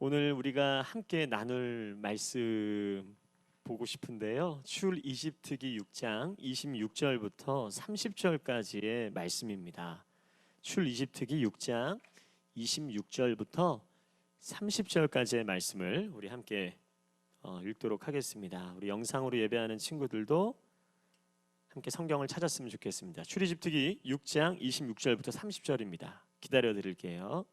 오늘 우리가 함께 나눌 말씀 보고 싶은데요. 출 이집트기 6장 26절부터 30절까지의 말씀입니다. 출 이집트기 6장 26절부터 30절까지의 말씀을 우리 함께 읽도록 하겠습니다. 우리 영상으로 예배하는 친구들도 함께 성경을 찾았으면 좋겠습니다. 출 이집트기 6장 26절부터 30절입니다. 기다려 드릴게요.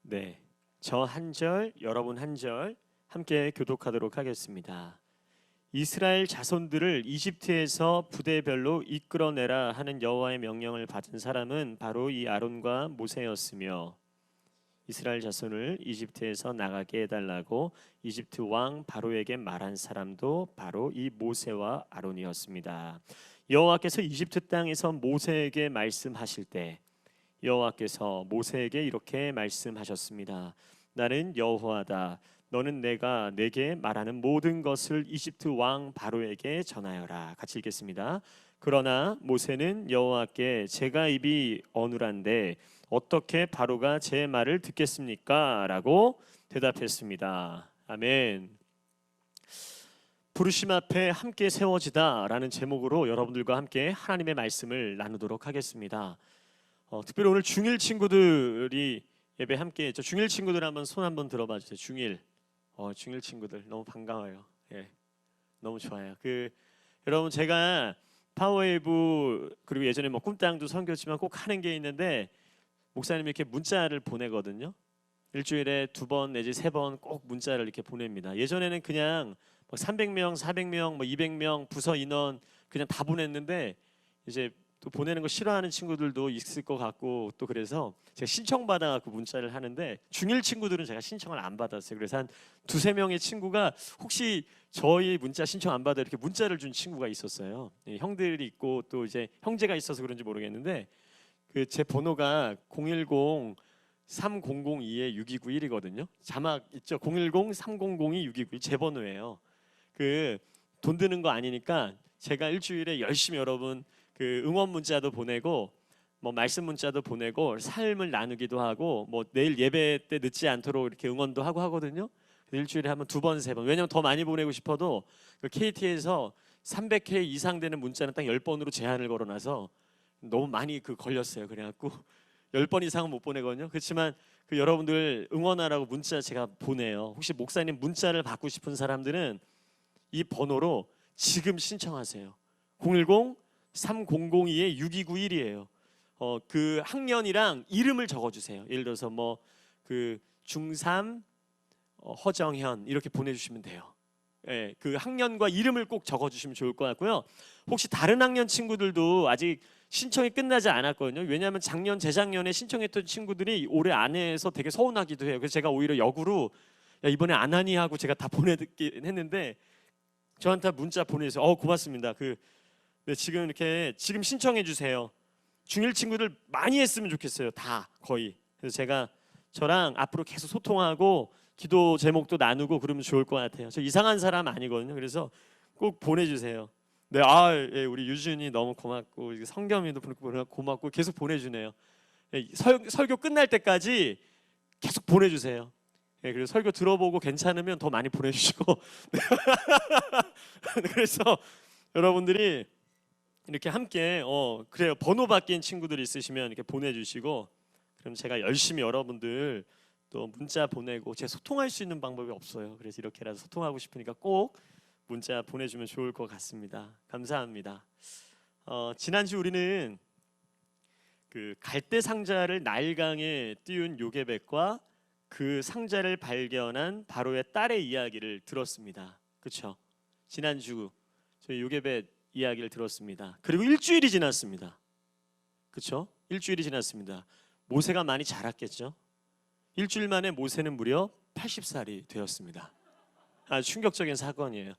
네, 저 한 절, 여러분 한 절 함께 교독하도록 하겠습니다. 이스라엘 자손들을 이집트에서 부대별로 이끌어내라 하는 여호와의 명령을 받은 사람은 바로 이 아론과 모세였으며, 이스라엘 자손을 이집트에서 나가게 해달라고 이집트 왕 바로에게 말한 사람도 바로 이 모세와 아론이었습니다. 여호와께서 이집트 땅에서 모세에게 말씀하실 때 여호와께서 모세에게 이렇게 말씀하셨습니다. 나는 여호와다. 너는 내가 내게 말하는 모든 것을 이집트 왕 바로에게 전하여라. 같이 읽겠습니다. 그러나 모세는 여호와께 제가 입이 어눌한데 어떻게 바로가 제 말을 듣겠습니까? 라고 대답했습니다. 아멘. 부르심 앞에 함께 세워지다 라는 제목으로 여러분들과 함께 하나님의 말씀을 나누도록 하겠습니다. 특별히 오늘 중1 친구들이 예배 함께 했죠. 중1 친구들 한번 손 한번 들어봐 주세요. 중1. 중1 친구들 너무 반가워요. 예, 너무 좋아요. 여러분 제가 파워웨이브 그리고 예전에 뭐 꿈땅도 선교지만 꼭 하는 게 있는데 목사님이 이렇게 문자를 보내거든요. 일주일에 2번 내지 3번 꼭 문자를 이렇게 보냅니다. 예전에는 그냥 300명, 400명, 200명 부서 인원 그냥 다 보냈는데 이제 또 보내는 거 싫어하는 친구들도 있을 것 같고 또 그래서 제가 신청받아갖고 문자를 하는데 중1 친구들은 제가 신청을 안 받았어요. 그래서 한 2-3명의 친구가 혹시 저희 문자 신청 안 받아 이렇게 문자를 준 친구가 있었어요. 형들이 있고 또 이제 형제가 있어서 그런지 모르겠는데 제 번호가 010-3002-6291이거든요. 자막 있죠. 010-3002-6291 제 번호예요. 돈 드는 거 아니니까 제가 일주일에 열심히 여러분 응원 문자도 보내고 말씀 문자도 보내고 삶을 나누기도 하고 내일 예배 때 늦지 않도록 이렇게 응원도 하고 하거든요. 일주일에 한번 2번, 3번. 왜냐면 더 많이 보내고 싶어도 KT에서 300회 이상 되는 문자는 딱 10번으로 제한을 걸어놔서 너무 많이 걸렸어요. 그래갖고 10번 이상은 못 보내거든요. 그렇지만 여러분들 응원하라고 문자 제가 보내요. 혹시 목사님 문자를 받고 싶은 사람들은 이 번호로 지금 신청하세요. 010-3002-6291이에요. 그 학년이랑 이름을 적어주세요. 예를 들어서 중3 허정현 이렇게 보내주시면 돼요. 예, 그 학년과 이름을 꼭 적어주시면 좋을 것 같고요. 혹시 다른 학년 친구들도 아직 신청이 끝나지 않았거든요. 왜냐하면 작년, 재작년에 신청했던 친구들이 올해 안 해서 되게 서운하기도 해요. 그래서 제가 오히려 역으로 야, 이번에 안 하니 하고 제가 다 보내긴 했는데 저한테 문자 보내주세요. 고맙습니다. 네, 지금 신청해 주세요. 중1 친구들 많이 했으면 좋겠어요. 다 거의. 그래서 제가 저랑 앞으로 계속 소통하고 기도 제목도 나누고 그러면 좋을 것 같아요. 저 이상한 사람 아니거든요. 그래서 꼭 보내주세요. 네, 예, 우리 유준이 너무 고맙고 성겸이도 고맙고 계속 보내주네요. 예, 설교 끝날 때까지 계속 보내주세요. 예, 그리고 설교 들어보고 괜찮으면 더 많이 보내주시고. 그래서 여러분들이 이렇게 함께 그래요. 번호 바뀐 친구들이 있으시면 이렇게 보내주시고 그럼 제가 열심히 여러분들 또 문자 보내고 제가 소통할 수 있는 방법이 없어요. 그래서 이렇게라도 소통하고 싶으니까 꼭 문자 보내주면 좋을 것 같습니다. 감사합니다. 지난주 우리는 갈대 상자를 나일강에 띄운 요게벳과 그 상자를 발견한 바로의 딸의 이야기를 들었습니다. 그렇죠? 지난주 저희 요게벳 이야기를 들었습니다. 그리고 일주일이 지났습니다. 그렇죠? 일주일이 지났습니다. 모세가 많이 자랐겠죠? 일주일 만에 모세는 무려 80살이 되었습니다. 아주 충격적인 사건이에요.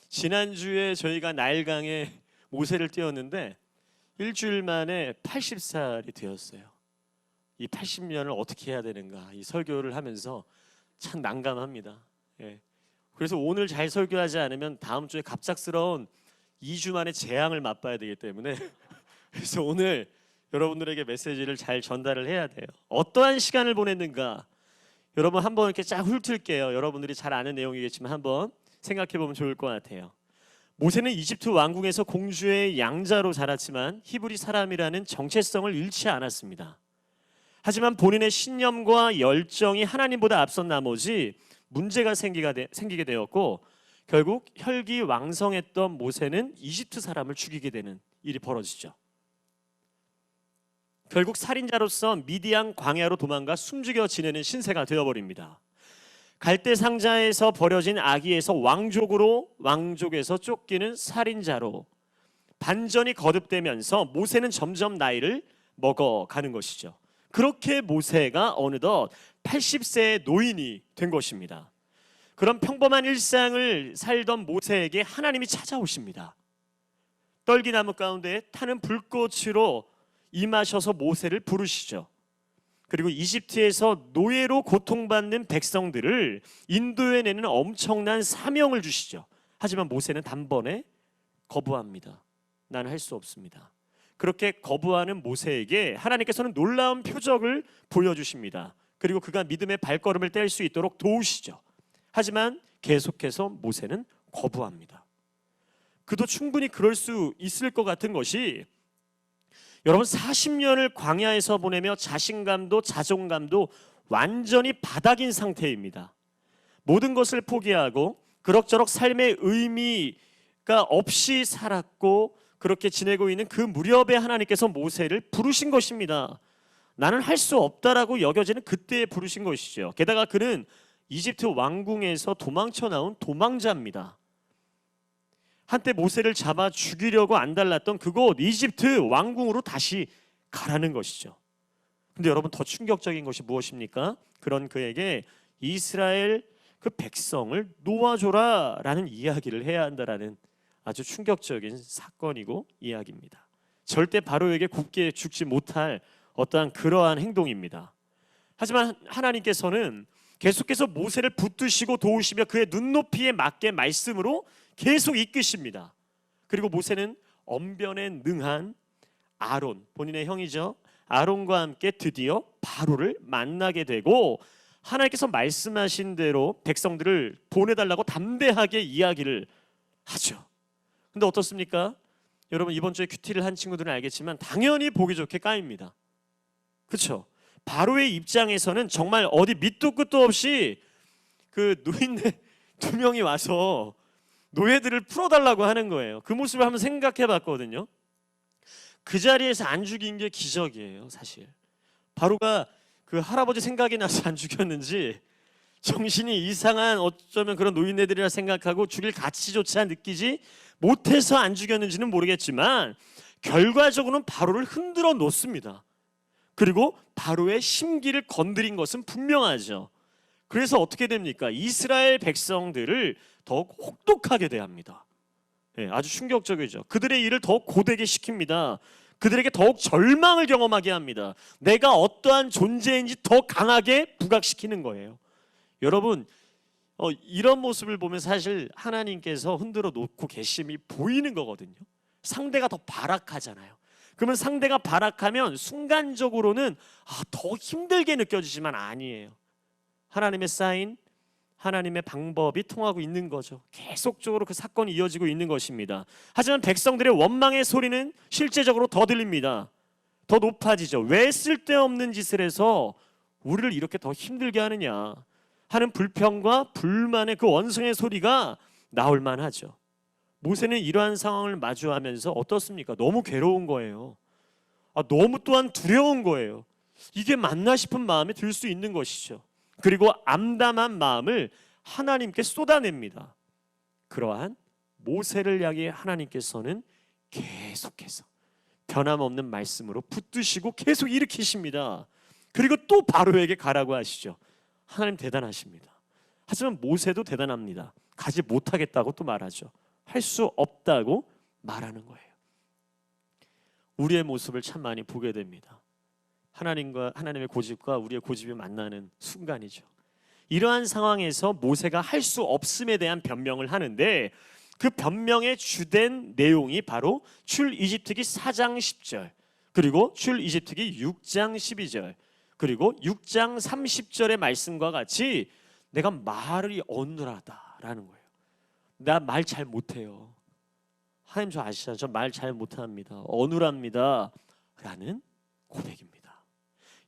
지난주에 저희가 나일강에 모세를 띄웠는데 일주일 만에 80살이 되었어요. 이 80년을 어떻게 해야 되는가 이 설교를 하면서 참 난감합니다. 예. 그래서 오늘 잘 설교하지 않으면 다음 주에 갑작스러운 2주 만에 재앙을 맛봐야 되기 때문에 그래서 오늘 여러분들에게 메시지를 잘 전달을 해야 돼요. 어떠한 시간을 보냈는가? 여러분 한번 이렇게 쫙 훑을게요. 여러분들이 잘 아는 내용이겠지만 한번 생각해 보면 좋을 것 같아요. 모세는 이집트 왕궁에서 공주의 양자로 자랐지만 히브리 사람이라는 정체성을 잃지 않았습니다. 하지만 본인의 신념과 열정이 하나님보다 앞선 나머지 문제가 생기게 되었고 결국 혈기왕성했던 모세는 이집트 사람을 죽이게 되는 일이 벌어지죠. 결국 살인자로서 미디안 광야로 도망가 숨죽여 지내는 신세가 되어버립니다. 갈대 상자에서 버려진 아기에서 왕족에서 쫓기는 살인자로 반전이 거듭되면서 모세는 점점 나이를 먹어가는 것이죠. 그렇게 모세가 어느덧 80세의 노인이 된 것입니다. 그런 평범한 일상을 살던 모세에게 하나님이 찾아오십니다. 떨기나무 가운데 타는 불꽃으로 임하셔서 모세를 부르시죠. 그리고 이집트에서 노예로 고통받는 백성들을 인도해내는 엄청난 사명을 주시죠. 하지만 모세는 단번에 거부합니다. 나는 할 수 없습니다. 그렇게 거부하는 모세에게 하나님께서는 놀라운 표적을 보여주십니다. 그리고 그가 믿음의 발걸음을 뗄 수 있도록 도우시죠. 하지만 계속해서 모세는 거부합니다. 그도 충분히 그럴 수 있을 것 같은 것이 여러분 40년을 광야에서 보내며 자신감도 자존감도 완전히 바닥인 상태입니다. 모든 것을 포기하고 그럭저럭 삶의 의미가 없이 살았고 그렇게 지내고 있는 그 무렵에 하나님께서 모세를 부르신 것입니다. 나는 할 수 없다라고 여겨지는 그때에 부르신 것이죠. 게다가 그는 이집트 왕궁에서 도망쳐 나온 도망자입니다. 한때 모세를 잡아 죽이려고 안달났던 그곳 이집트 왕궁으로 다시 가라는 것이죠. 근데 여러분 더 충격적인 것이 무엇입니까? 그런 그에게 이스라엘 그 백성을 놓아줘라 라는 이야기를 해야 한다라는 아주 충격적인 사건이고 이야기입니다. 절대 바로에게 굳게 죽지 못할 어떠한 그러한 행동입니다. 하지만 하나님께서는 계속해서 모세를 붙드시고 도우시며 그의 눈높이에 맞게 말씀으로 계속 이끄십니다. 그리고 모세는 언변에 능한 아론, 본인의 형이죠. 아론과 함께 드디어 바로를 만나게 되고 하나님께서 말씀하신 대로 백성들을 보내달라고 담대하게 이야기를 하죠. 근데 어떻습니까? 여러분 이번 주에 큐티를 한 친구들은 알겠지만 당연히 보기 좋게 까입니다. 그렇죠? 바로의 입장에서는 정말 어디 밑도 끝도 없이 그 노인네 2명이 와서 노예들을 풀어달라고 하는 거예요. 그 모습을 한번 생각해 봤거든요. 그 자리에서 안 죽인 게 기적이에요. 사실 바로가 그 할아버지 생각이 나서 안 죽였는지 정신이 이상한 어쩌면 그런 노인네들이라 생각하고 죽일 가치조차 느끼지 못해서 안 죽였는지는 모르겠지만 결과적으로는 바로를 흔들어 놓습니다. 그리고 바로의 심기를 건드린 것은 분명하죠. 그래서 어떻게 됩니까? 이스라엘 백성들을 더욱 혹독하게 대합니다. 아주 충격적이죠. 그들의 일을 더욱 고되게 시킵니다. 그들에게 더욱 절망을 경험하게 합니다. 내가 어떠한 존재인지 더 강하게 부각시키는 거예요. 여러분 이런 모습을 보면 사실 하나님께서 흔들어 놓고 계심이 보이는 거거든요. 상대가 더 발악하잖아요. 그러면 상대가 발악하면 순간적으로는 더 힘들게 느껴지지만 아니에요. 하나님의 사인, 하나님의 방법이 통하고 있는 거죠. 계속적으로 그 사건이 이어지고 있는 것입니다. 하지만 백성들의 원망의 소리는 실제적으로 더 들립니다. 더 높아지죠. 왜 쓸데없는 짓을 해서 우리를 이렇게 더 힘들게 하느냐 하는 불평과 불만의 그 원성의 소리가 나올 만하죠. 모세는 이러한 상황을 마주하면서 어떻습니까? 너무 괴로운 거예요. 너무 또한 두려운 거예요. 이게 맞나 싶은 마음이 들 수 있는 것이죠. 그리고 암담한 마음을 하나님께 쏟아냅니다. 그러한 모세를 향해 하나님께서는 계속해서 변함없는 말씀으로 붙드시고 계속 일으키십니다. 그리고 또 바로에게 가라고 하시죠. 하나님 대단하십니다. 하지만 모세도 대단합니다. 가지 못하겠다고 또 말하죠. 할 수 없다고 말하는 거예요. 우리의 모습을 참 많이 보게 됩니다. 하나님의 고집과 우리의 고집이 만나는 순간이죠. 이러한 상황에서 모세가 할 수 없음에 대한 변명을 하는데, 그 변명의 주된 내용이 바로 출이집트기 4장 10절, 그리고 출이집트기 6장 12절, 그리고 6장 30절의 말씀과 같이 내가 말이 어눌하다라는 거예요. 나 말 잘 못해요. 하나님 저 아시잖아요. 저 말 잘 못합니다. 어눌합니다. 라는 고백입니다.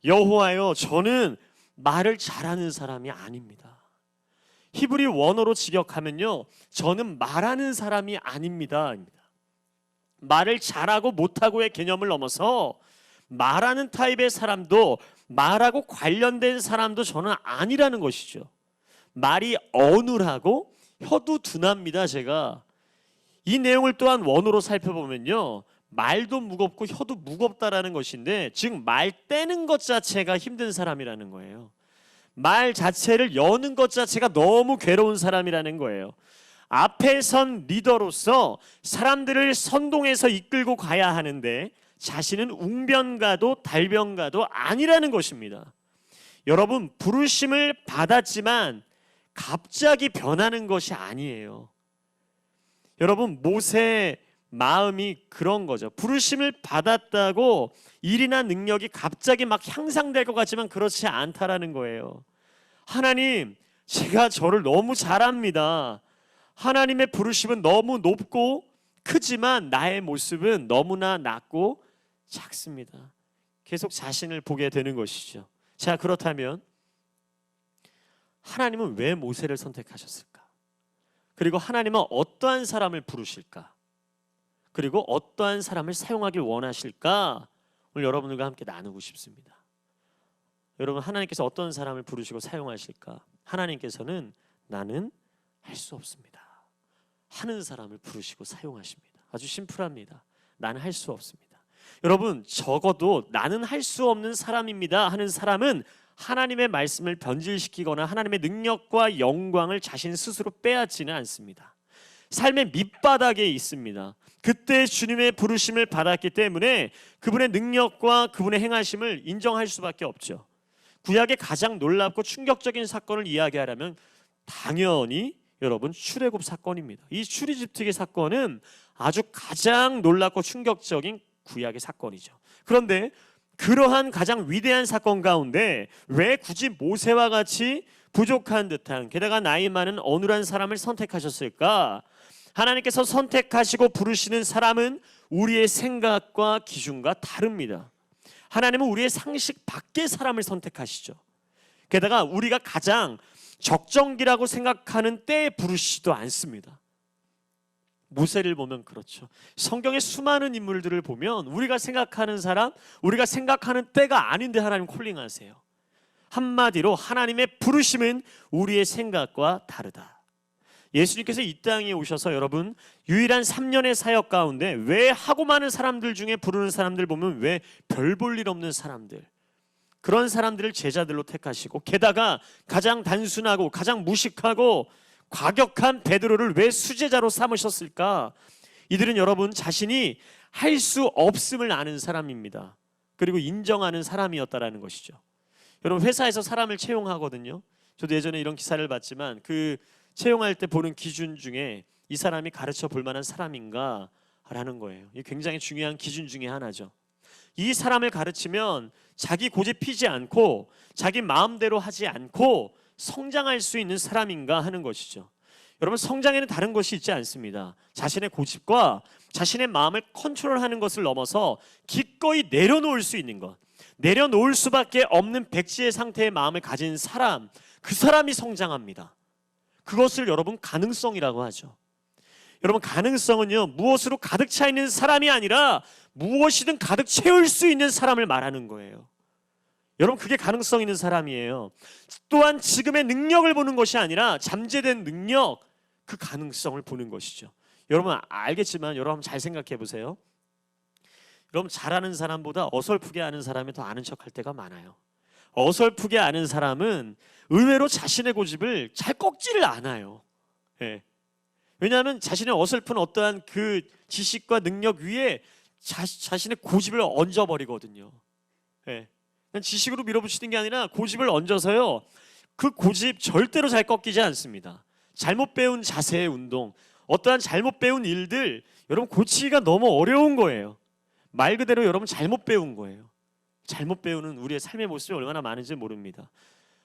여호와여, 저는 말을 잘하는 사람이 아닙니다. 히브리 원어로 직역하면요, 저는 말하는 사람이 아닙니다. 말을 잘하고 못하고의 개념을 넘어서 말하는 타입의 사람도 말하고 관련된 사람도 저는 아니라는 것이죠. 말이 어눌하고 혀도 둔합니다. 제가 이 내용을 또한 원어로 살펴보면요, 말도 무겁고 혀도 무겁다라는 것인데, 즉 말 떼는 것 자체가 힘든 사람이라는 거예요. 말 자체를 여는 것 자체가 너무 괴로운 사람이라는 거예요. 앞에 선 리더로서 사람들을 선동해서 이끌고 가야 하는데 자신은 웅변가도 달변가도 아니라는 것입니다. 여러분, 부르심을 받았지만 갑자기 변하는 것이 아니에요. 여러분, 모세의 마음이 그런 거죠. 부르심을 받았다고 일이나 능력이 갑자기 막 향상될 것 같지만 그렇지 않다라는 거예요. 하나님, 제가 저를 너무 잘합니다. 하나님의 부르심은 너무 높고 크지만 나의 모습은 너무나 낮고 작습니다. 계속 자신을 보게 되는 것이죠. 자, 그렇다면 하나님은 왜 모세를 선택하셨을까? 그리고 하나님은 어떠한 사람을 부르실까? 그리고 어떠한 사람을 사용하길 원하실까? 오늘 여러분들과 함께 나누고 싶습니다. 여러분, 하나님께서 어떤 사람을 부르시고 사용하실까? 하나님께서는 나는 할 수 없습니다 하는 사람을 부르시고 사용하십니다. 아주 심플합니다. 나는 할 수 없습니다. 여러분, 적어도 나는 할 수 없는 사람입니다 하는 사람은 하나님의 말씀을 변질시키거나 하나님의 능력과 영광을 자신 스스로 빼앗지는 않습니다. 삶의 밑바닥에 있습니다. 그때 주님의 부르심을 받았기 때문에 그분의 능력과 그분의 행하심을 인정할 수밖에 없죠. 구약의 가장 놀랍고 충격적인 사건을 이야기하려면 당연히 여러분, 출애굽 사건입니다. 이 출이집트기 사건은 아주 가장 놀랍고 충격적인 구약의 사건이죠. 그런데 그러한 가장 위대한 사건 가운데 왜 굳이 모세와 같이 부족한 듯한, 게다가 나이 많은 어눌한 사람을 선택하셨을까? 하나님께서 선택하시고 부르시는 사람은 우리의 생각과 기준과 다릅니다. 하나님은 우리의 상식 밖의 사람을 선택하시죠. 게다가 우리가 가장 적정기라고 생각하는 때에 부르시지도 않습니다. 모세를 보면 그렇죠. 성경의 수많은 인물들을 보면 우리가 생각하는 사람, 우리가 생각하는 때가 아닌데 하나님 콜링하세요. 한마디로 하나님의 부르심은 우리의 생각과 다르다. 예수님께서 이 땅에 오셔서 여러분, 유일한 3년의 사역 가운데 왜 하고 많은 사람들 중에 부르는 사람들 보면 왜 별 볼 일 없는 사람들, 그런 사람들을 제자들로 택하시고, 게다가 가장 단순하고 가장 무식하고 과격한 베드로를 왜 수제자로 삼으셨을까? 이들은 여러분 자신이 할 수 없음을 아는 사람입니다. 그리고 인정하는 사람이었다라는 것이죠. 여러분, 회사에서 사람을 채용하거든요. 저도 예전에 이런 기사를 봤지만 그 채용할 때 보는 기준 중에 이 사람이 가르쳐 볼 만한 사람인가 라는 거예요. 이게 굉장히 중요한 기준 중에 하나죠. 이 사람을 가르치면 자기 고집 피지 않고 자기 마음대로 하지 않고 성장할 수 있는 사람인가 하는 것이죠. 여러분, 성장에는 다른 것이 있지 않습니다. 자신의 고집과 자신의 마음을 컨트롤하는 것을 넘어서 기꺼이 내려놓을 수 있는 것, 내려놓을 수밖에 없는 백지의 상태의 마음을 가진 사람, 그 사람이 성장합니다. 그것을 여러분 가능성이라고 하죠. 여러분, 가능성은요, 무엇으로 가득 차 있는 사람이 아니라 무엇이든 가득 채울 수 있는 사람을 말하는 거예요. 여러분, 그게 가능성 있는 사람이에요. 또한 지금의 능력을 보는 것이 아니라 잠재된 능력, 그 가능성을 보는 것이죠. 여러분 알겠지만 여러분 잘 생각해 보세요. 여러분, 잘하는 사람보다 어설프게 아는 사람이 더 아는 척할 때가 많아요. 어설프게 아는 사람은 의외로 자신의 고집을 잘 꺾지를 않아요. 예. 왜냐하면 자신의 어설픈 어떠한 그 지식과 능력 위에 자신의 고집을 얹어버리거든요. 예. 지식으로 밀어붙이는 게 아니라 고집을 얹어서요, 그 고집 절대로 잘 꺾이지 않습니다. 잘못 배운 자세의 운동, 어떠한 잘못 배운 일들 여러분 고치기가 너무 어려운 거예요. 말 그대로 여러분 잘못 배운 거예요. 잘못 배우는 우리의 삶의 모습이 얼마나 많은지 모릅니다.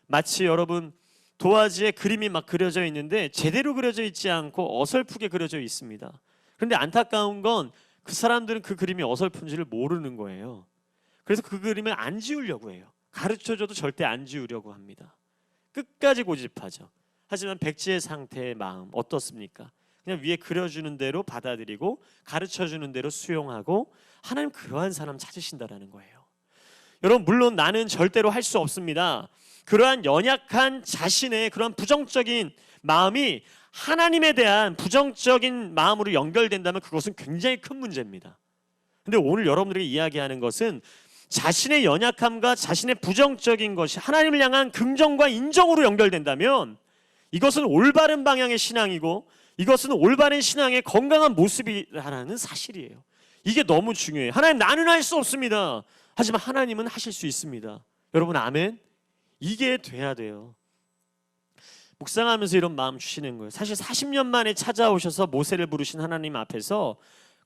마치 여러분 도화지에 그림이 막 그려져 있는데 제대로 그려져 있지 않고 어설프게 그려져 있습니다. 그런데 안타까운 건 그 사람들은 그 그림이 어설픈지를 모르는 거예요. 그래서 그 그림을 안 지우려고 해요. 가르쳐줘도 절대 안 지우려고 합니다. 끝까지 고집하죠. 하지만 백지의 상태의 마음 어떻습니까? 그냥 위에 그려주는 대로 받아들이고 가르쳐주는 대로 수용하고 하나님 그러한 사람 찾으신다라는 거예요. 여러분 물론 나는 절대로 할 수 없습니다. 그러한 연약한 자신의 그러한 부정적인 마음이 하나님에 대한 부정적인 마음으로 연결된다면 그것은 굉장히 큰 문제입니다. 근데 오늘 여러분들에게 이야기하는 것은 자신의 연약함과 자신의 부정적인 것이 하나님을 향한 긍정과 인정으로 연결된다면 이것은 올바른 방향의 신앙이고 이것은 올바른 신앙의 건강한 모습이라는 사실이에요. 이게 너무 중요해요. 하나님 나는 할 수 없습니다. 하지만 하나님은 하실 수 있습니다. 여러분 아멘? 이게 돼야 돼요. 묵상하면서 이런 마음 주시는 거예요. 사실 40년 만에 찾아오셔서 모세를 부르신 하나님 앞에서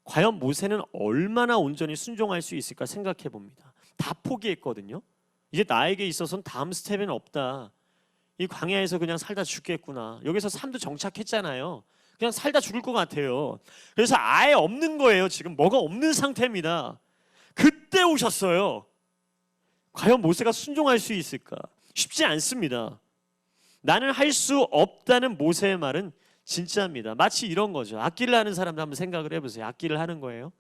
과연 모세는 얼마나 온전히 순종할 수 있을까 생각해 봅니다. 다 포기했거든요. 이제 나에게 있어서는 다음 스텝은 없다. 이 광야에서 그냥 살다 죽겠구나. 여기서 삶도 정착했잖아요. 그냥 살다 죽을 것 같아요. 그래서 아예 없는 거예요. 지금 뭐가 없는 상태입니다. 그때 오셨어요. 과연 모세가 순종할 수 있을까? 쉽지 않습니다. 나는 할 수 없다는 모세의 말은 진짜입니다. 마치 이런 거죠. 악기를 하는 사람들 한번 생각을 해보세요. 악기를 하는 거예요.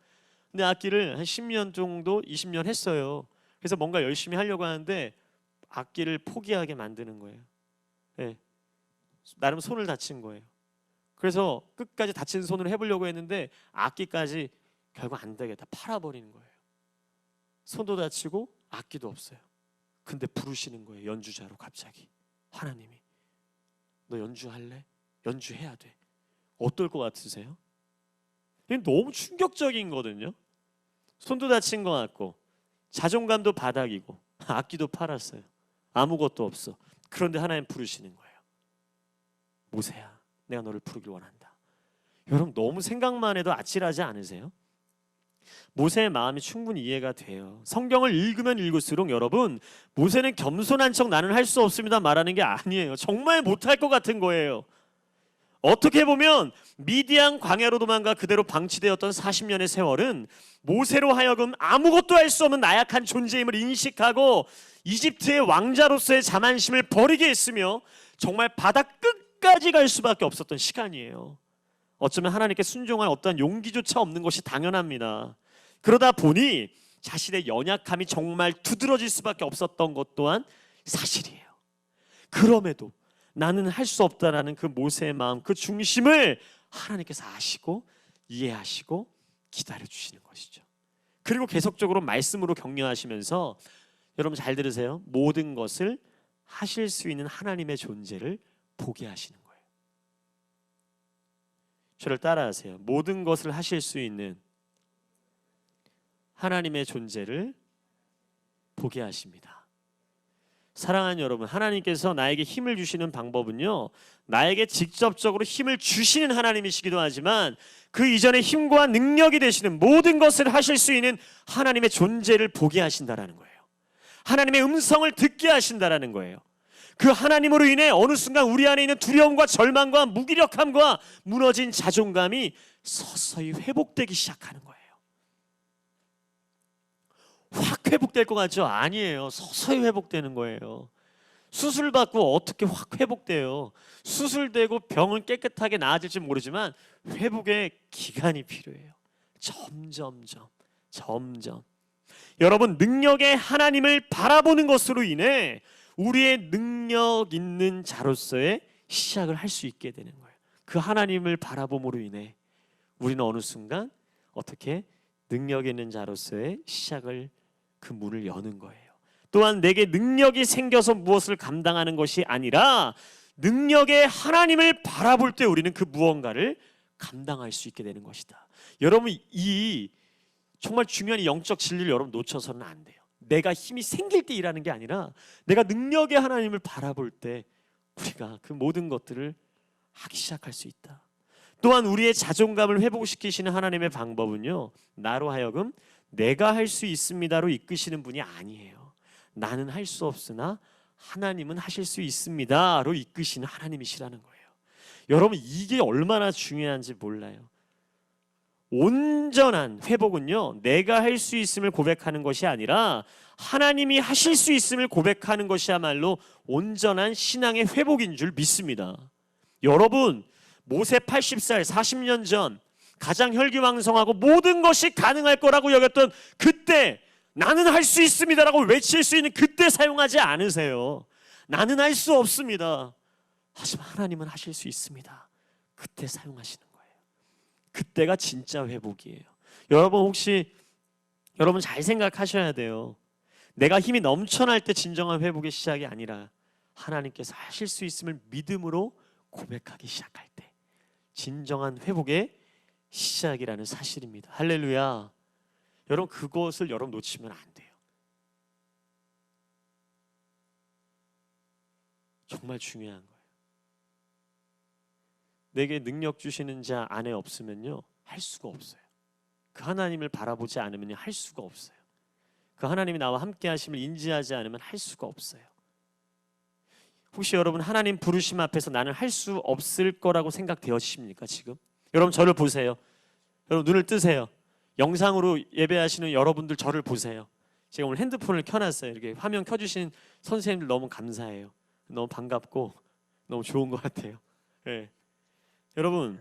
근데 악기를 한 10년 정도, 20년 했어요. 그래서 뭔가 열심히 하려고 하는데 악기를 포기하게 만드는 거예요. 네. 나름 손을 다친 거예요. 그래서 끝까지 다친 손으로 해보려고 했는데 악기까지 결국 안 되겠다. 팔아버리는 거예요. 손도 다치고 악기도 없어요. 근데 부르시는 거예요. 연주자로 갑자기. 하나님이. 너 연주할래? 연주해야 돼. 어떨 것 같으세요? 이게 너무 충격적인 거거든요. 손도 다친 것 같고 자존감도 바닥이고 악기도 팔았어요. 아무것도 없어. 그런데 하나님 부르시는 거예요. 모세야, 내가 너를 부르길 원한다. 여러분 너무 생각만 해도 아찔하지 않으세요? 모세의 마음이 충분히 이해가 돼요. 성경을 읽으면 읽을수록 여러분 모세는 겸손한 척 나는 할 수 없습니다 말하는 게 아니에요. 정말 못할 것 같은 거예요. 어떻게 보면 미디안 광야로 도망가 그대로 방치되었던 40년의 세월은 모세로 하여금 아무것도 할 수 없는 나약한 존재임을 인식하고 이집트의 왕자로서의 자만심을 버리게 했으며 정말 바닥 끝까지 갈 수밖에 없었던 시간이에요. 어쩌면 하나님께 순종할 어떠한 용기조차 없는 것이 당연합니다. 그러다 보니 자신의 연약함이 정말 두드러질 수밖에 없었던 것 또한 사실이에요. 그럼에도 나는 할 수 없다라는 그 모세의 마음, 그 중심을 하나님께서 아시고 이해하시고 기다려주시는 것이죠. 그리고 계속적으로 말씀으로 격려하시면서 여러분 잘 들으세요. 모든 것을 하실 수 있는 하나님의 존재를 보게 하시는 거예요. 저를 따라하세요. 모든 것을 하실 수 있는 하나님의 존재를 보게 하십니다. 사랑하는 여러분, 하나님께서 나에게 힘을 주시는 방법은요, 나에게 직접적으로 힘을 주시는 하나님이시기도 하지만 그 이전에 힘과 능력이 되시는 모든 것을 하실 수 있는 하나님의 존재를 보게 하신다라는 거예요. 하나님의 음성을 듣게 하신다라는 거예요. 그 하나님으로 인해 어느 순간 우리 안에 있는 두려움과 절망과 무기력함과 무너진 자존감이 서서히 회복되기 시작하는 거예요. 확 회복될 것 같죠? 아니에요. 서서히 회복되는 거예요. 수술받고 어떻게 확 회복돼요? 수술되고 병은 깨끗하게 나아질지 모르지만 회복의 기간이 필요해요. 점점. 여러분 능력의 하나님을 바라보는 것으로 인해 우리의 능력 있는 자로서의 시작을 할 수 있게 되는 거예요. 그 하나님을 바라봄으로 인해 우리는 어느 순간 어떻게 능력 있는 자로서의 시작을 그 문을 여는 거예요. 또한 내게 능력이 생겨서 무엇을 감당하는 것이 아니라 능력의 하나님을 바라볼 때 우리는 그 무언가를 감당할 수 있게 되는 것이다. 여러분 이 정말 중요한 영적 진리를 여러분 놓쳐서는 안 돼요. 내가 힘이 생길 때 일하는 게 아니라 내가 능력의 하나님을 바라볼 때 우리가 그 모든 것들을 하기 시작할 수 있다. 또한 우리의 자존감을 회복시키시는 하나님의 방법은요, 나로 하여금 내가 할 수 있습니다로 이끄시는 분이 아니에요. 나는 할 수 없으나 하나님은 하실 수 있습니다로 이끄시는 하나님이시라는 거예요. 여러분, 이게 얼마나 중요한지 몰라요. 온전한 회복은요, 내가 할 수 있음을 고백하는 것이 아니라 하나님이 하실 수 있음을 고백하는 것이야말로 온전한 신앙의 회복인 줄 믿습니다. 여러분, 모세 80살 40년 전 가장 혈기왕성하고 모든 것이 가능할 거라고 여겼던 그때, 나는 할 수 있습니다라고 외칠 수 있는 그때 사용하지 않으세요. 나는 할 수 없습니다. 하지만 하나님은 하실 수 있습니다. 그때 사용하시는 거예요. 그때가 진짜 회복이에요. 여러분, 혹시 여러분 잘 생각하셔야 돼요. 내가 힘이 넘쳐날 때 진정한 회복의 시작이 아니라 하나님께서 하실 수 있음을 믿음으로 고백하기 시작할 때 진정한 회복의 시작이라는 사실입니다. 할렐루야. 여러분, 그것을 여러분 놓치면 안 돼요. 정말 중요한 거예요. 내게 능력 주시는 자 안에 없으면요, 할 수가 없어요. 그 하나님을 바라보지 않으면 할 수가 없어요. 그 하나님이 나와 함께 하심을 인지하지 않으면 할 수가 없어요. 혹시 여러분, 하나님 부르심 앞에서 나는 할 수 없을 거라고 생각되십니까? 지금 여러분 저를 보세요. 여러분 눈을 뜨세요. 영상으로 예배하시는 여러분들 저를 보세요. 제가 오늘 핸드폰을 켜놨어요. 이렇게 화면 켜주신 선생님들 너무 감사해요. 너무 반갑고 너무 좋은 것 같아요. 네. 여러분,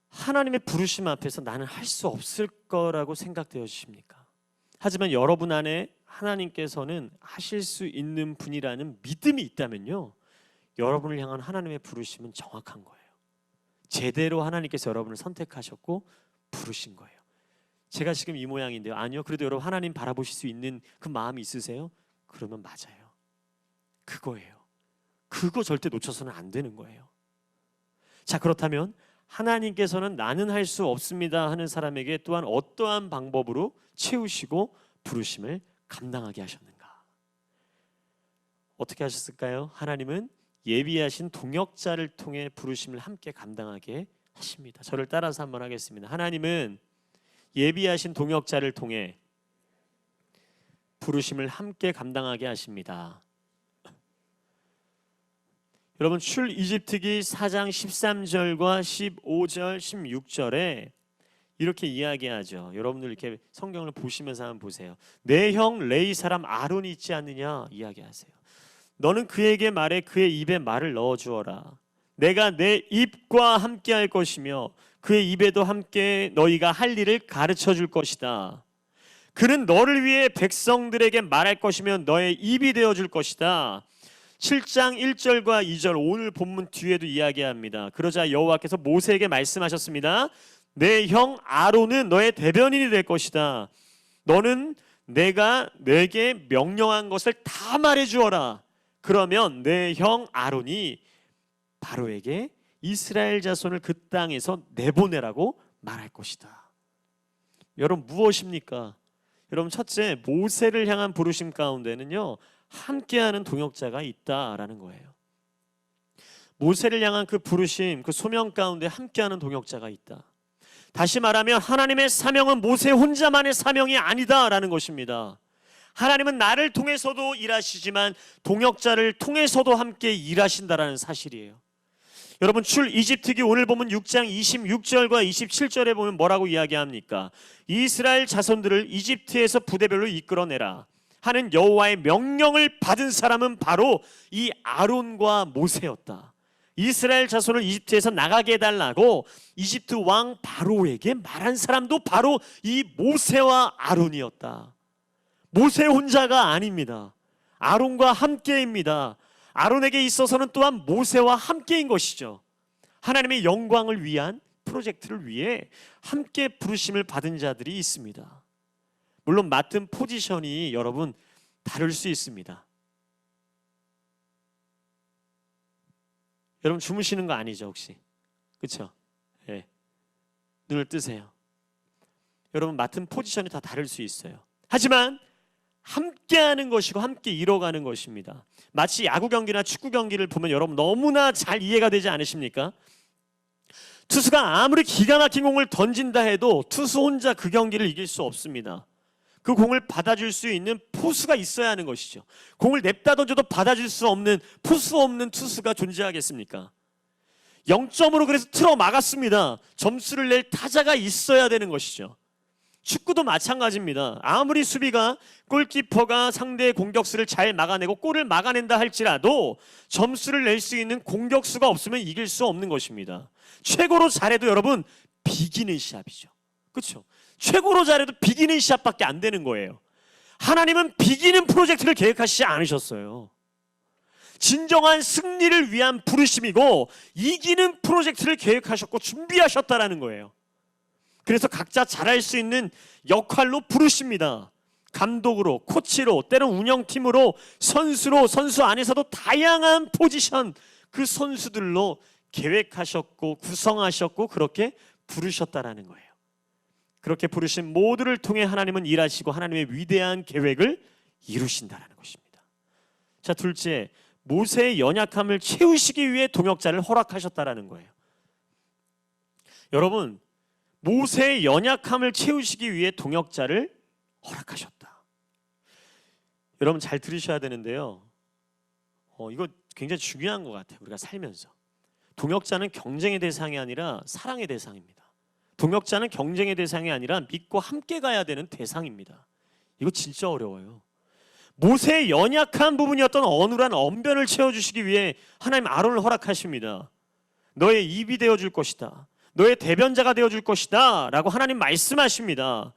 하나님의 부르심 앞에서 나는 할 수 없을 거라고 생각되십니까? 하지만 여러분 안에 하나님께서는 하실 수 있는 분이라는 믿음이 있다면요, 여러분을 향한 하나님의 부르심은 정확한 거예요. 제대로 하나님께서 여러분을 선택하셨고 부르신 거예요. 제가 지금 이 모양인데요. 아니요, 그래도 여러분 하나님 바라보실 수 있는 그 마음이 있으세요? 그러면 맞아요. 그거예요. 그거 절대 놓쳐서는 안 되는 거예요. 자, 그렇다면 하나님께서는 나는 할 수 없습니다 하는 사람에게 또한 어떠한 방법으로 채우시고 부르심을 감당하게 하셨는가? 어떻게 하셨을까요? 하나님은 예비하신 동역자를 통해 부르심을 함께 감당하게 하십니다. 저를 따라서 한번 하겠습니다. 하나님은 예비하신 동역자를 통해 부르심을 함께 감당하게 하십니다. 여러분, 출이집트기 4장 13절과 15절, 16절에 이렇게 이야기하죠. 여러분들 이렇게 성경을 보시면서 한번 보세요. 내 형 레위 사람 아론이 있지 않느냐 이야기하세요. 너는 그에게 말해 그의 입에 말을 넣어 주어라. 내가 내 입과 함께 할 것이며 그의 입에도 함께 너희가 할 일을 가르쳐 줄 것이다. 그는 너를 위해 백성들에게 말할 것이며 너의 입이 되어 줄 것이다. 7장 1절과 2절 오늘 본문 뒤에도 이야기합니다. 그러자 여호와께서 모세에게 말씀하셨습니다. 내 형 아론은 너의 대변인이 될 것이다. 너는 내가 내게 명령한 것을 다 말해 주어라. 그러면 내 형 아론이 바로에게 이스라엘 자손을 그 땅에서 내보내라고 말할 것이다. 여러분, 무엇입니까? 여러분, 첫째, 모세를 향한 부르심 가운데는요, 함께하는 동역자가 있다라는 거예요. 모세를 향한 그 부르심, 그 소명 가운데 함께하는 동역자가 있다. 다시 말하면 하나님의 사명은 모세 혼자만의 사명이 아니다라는 것입니다. 하나님은 나를 통해서도 일하시지만 동역자를 통해서도 함께 일하신다라는 사실이에요. 여러분, 출이집트기 오늘 보면 6장 26절과 27절에 보면 뭐라고 이야기합니까? 이스라엘 자손들을 이집트에서 부대별로 이끌어내라 하는 여호와의 명령을 받은 사람은 바로 이 아론과 모세였다. 이스라엘 자손을 이집트에서 나가게 해달라고 이집트 왕 바로에게 말한 사람도 바로 이 모세와 아론이었다. 모세 혼자가 아닙니다. 아론과 함께입니다. 아론에게 있어서는 또한 모세와 함께인 것이죠. 하나님의 영광을 위한 프로젝트를 위해 함께 부르심을 받은 자들이 있습니다. 물론 맡은 포지션이 여러분 다를 수 있습니다. 여러분 주무시는 거 아니죠 혹시? 그렇죠? 네. 눈을 뜨세요. 여러분 맡은 포지션이 다 다를 수 있어요. 하지만 함께하는 것이고 함께 이뤄가는 것입니다. 마치 야구 경기나 축구 경기를 보면 여러분 너무나 잘 이해가 되지 않으십니까? 투수가 아무리 기가 막힌 공을 던진다 해도 투수 혼자 그 경기를 이길 수 없습니다. 그 공을 받아줄 수 있는 포수가 있어야 하는 것이죠. 공을 냅다 던져도 받아줄 수 없는 포수 없는 투수가 존재하겠습니까? 0점으로 그래서 틀어 막았습니다. 점수를 낼 타자가 있어야 되는 것이죠. 축구도 마찬가지입니다. 아무리 수비가 골키퍼가 상대의 공격수를 잘 막아내고 골을 막아낸다 할지라도 점수를 낼 수 있는 공격수가 없으면 이길 수 없는 것입니다. 최고로 잘해도 여러분 비기는 시합이죠. 그렇죠? 최고로 잘해도 비기는 시합밖에 안 되는 거예요. 하나님은 비기는 프로젝트를 계획하시지 않으셨어요. 진정한 승리를 위한 부르심이고 이기는 프로젝트를 계획하셨고 준비하셨다라는 거예요. 그래서 각자 잘할 수 있는 역할로 부르십니다. 감독으로, 코치로, 때론 운영팀으로, 선수로, 선수 안에서도 다양한 포지션 그 선수들로 계획하셨고 구성하셨고 그렇게 부르셨다라는 거예요. 그렇게 부르신 모두를 통해 하나님은 일하시고 하나님의 위대한 계획을 이루신다라는 것입니다. 자, 둘째, 모세의 연약함을 채우시기 위해 동역자를 허락하셨다라는 거예요. 여러분, 모세의 연약함을 채우시기 위해 동역자를 허락하셨다. 여러분 잘 들으셔야 되는데요. 이거 굉장히 중요한 것 같아요. 우리가 살면서 동역자는 경쟁의 대상이 아니라 사랑의 대상입니다. 동역자는 경쟁의 대상이 아니라 믿고 함께 가야 되는 대상입니다. 이거 진짜 어려워요. 모세의 연약한 부분이었던 어눌한 언변을 채워주시기 위해 하나님 아론을 허락하십니다. 너의 입이 되어줄 것이다. 너의 대변자가 되어줄 것이다 라고 하나님 말씀하십니다.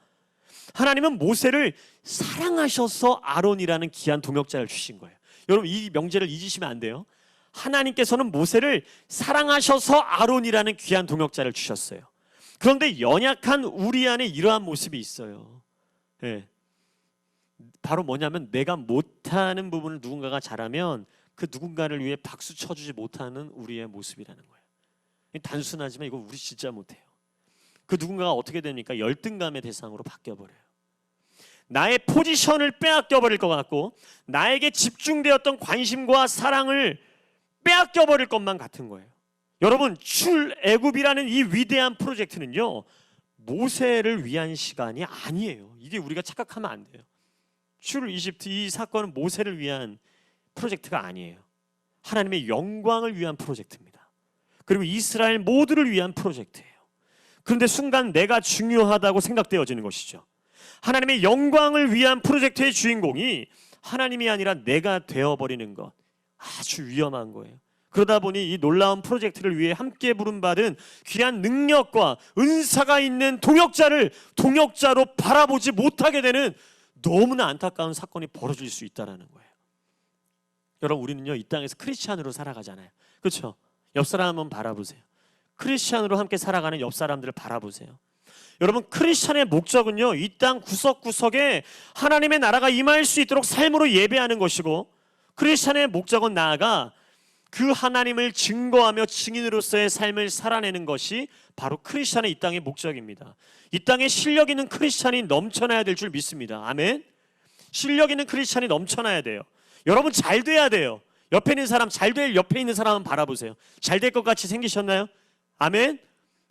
하나님은 모세를 사랑하셔서 아론이라는 귀한 동역자를 주신 거예요. 여러분 이 명제를 잊으시면 안 돼요. 하나님께서는 모세를 사랑하셔서 아론이라는 귀한 동역자를 주셨어요. 그런데 연약한 우리 안에 이러한 모습이 있어요. 네. 바로 뭐냐면 내가 못하는 부분을 누군가가 잘하면 그 누군가를 위해 박수 쳐주지 못하는 우리의 모습이라는 거예요. 단순하지만 이거 우리 진짜 못해요. 그 누군가가 어떻게 됩니까? 열등감의 대상으로 바뀌어버려요. 나의 포지션을 빼앗겨버릴 것 같고 나에게 집중되었던 관심과 사랑을 빼앗겨버릴 것만 같은 거예요. 여러분 출애굽이라는 이 위대한 프로젝트는요 모세를 위한 시간이 아니에요. 이게 우리가 착각하면 안 돼요. 출이집트 이 사건은 모세를 위한 프로젝트가 아니에요. 하나님의 영광을 위한 프로젝트입니다. 그리고 이스라엘 모두를 위한 프로젝트예요. 그런데 순간 내가 중요하다고 생각되어지는 것이죠. 하나님의 영광을 위한 프로젝트의 주인공이 하나님이 아니라 내가 되어버리는 것 아주 위험한 거예요. 그러다 보니 이 놀라운 프로젝트를 위해 함께 부름받은 귀한 능력과 은사가 있는 동역자를 동역자로 바라보지 못하게 되는 너무나 안타까운 사건이 벌어질 수 있다는 거예요. 여러분 우리는요 이 땅에서 크리스찬으로 살아가잖아요. 그렇죠? 옆 사람 한번 바라보세요. 크리스찬으로 함께 살아가는 옆 사람들을 바라보세요. 여러분 크리스찬의 목적은요 이 땅 구석구석에 하나님의 나라가 임할 수 있도록 삶으로 예배하는 것이고 크리스찬의 목적은 나아가 그 하나님을 증거하며 증인으로서의 삶을 살아내는 것이 바로 크리스찬의 이 땅의 목적입니다. 이 땅에 실력 있는 크리스찬이 넘쳐나야 될 줄 믿습니다. 아멘. 실력 있는 크리스찬이 넘쳐나야 돼요. 여러분 잘 돼야 돼요. 옆에 있는 사람 잘 될 옆에 있는 사람 한번 바라보세요. 잘 될 것 같이 생기셨나요? 아멘.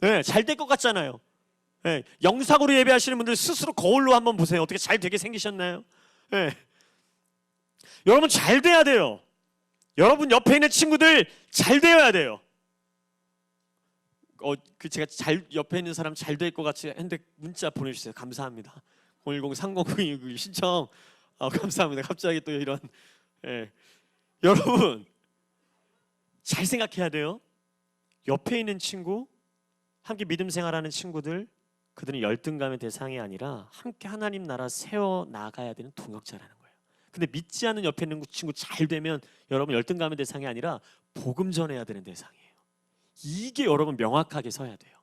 네, 잘 될 것 같잖아요. 네, 영상으로 예배하시는 분들 스스로 거울로 한번 보세요. 어떻게 잘 되게 생기셨나요? 네. 여러분 잘 돼야 돼요. 여러분 옆에 있는 친구들 잘 되어야 돼요. 제가 옆에 있는 사람 잘 될 것 같이 했는데 문자 보내주세요. 감사합니다. 010-3092 신청 감사합니다. 갑자기 또 이런 여러분 잘 생각해야 돼요. 옆에 있는 친구 함께 믿음 생활하는 친구들 그들은 열등감의 대상이 아니라 함께 하나님 나라 세워나가야 되는 동역자라는 거예요. 근데 믿지 않는 옆에 있는 친구 잘 되면 여러분 열등감의 대상이 아니라 복음 전해야 되는 대상이에요. 이게 여러분 명확하게 서야 돼요.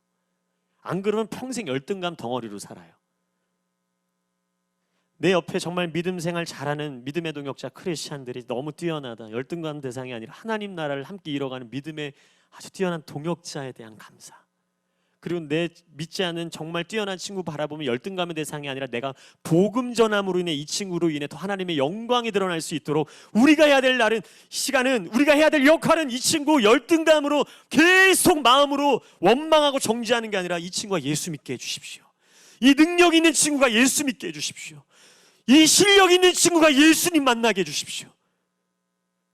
안 그러면 평생 열등감 덩어리로 살아요. 내 옆에 정말 믿음 생활 잘하는 믿음의 동역자 크리스찬들이 너무 뛰어나다. 열등감 대상이 아니라 하나님 나라를 함께 이뤄가는 믿음의 아주 뛰어난 동역자에 대한 감사. 그리고 내 믿지 않는 정말 뛰어난 친구 바라보면 열등감의 대상이 아니라 내가 복음 전함으로 인해 이 친구로 인해 더 하나님의 영광이 드러날 수 있도록 우리가 해야 될 시간은, 우리가 해야 될 역할은 이 친구 열등감으로 계속 마음으로 원망하고 정죄하는 게 아니라 이 친구가 예수 믿게 해주십시오. 이 능력 있는 친구가 예수 믿게 해주십시오. 이 실력 있는 친구가 예수님 만나게 해주십시오.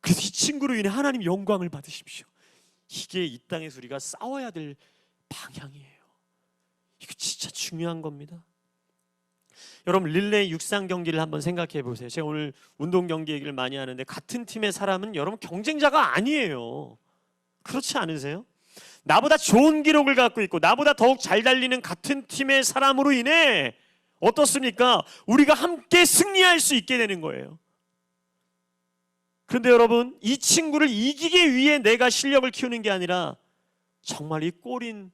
그래서 이 친구로 인해 하나님 영광을 받으십시오. 이게 이 땅에서 우리가 싸워야 될 방향이에요. 이거 진짜 중요한 겁니다. 여러분, 릴레이 육상 경기를 한번 생각해 보세요. 제가 오늘 운동 경기 얘기를 많이 하는데 같은 팀의 사람은 여러분 경쟁자가 아니에요. 그렇지 않으세요? 나보다 좋은 기록을 갖고 있고 나보다 더욱 잘 달리는 같은 팀의 사람으로 인해 어떻습니까? 우리가 함께 승리할 수 있게 되는 거예요. 그런데 여러분, 이 친구를 이기기 위해 내가 실력을 키우는 게 아니라 정말 이 골인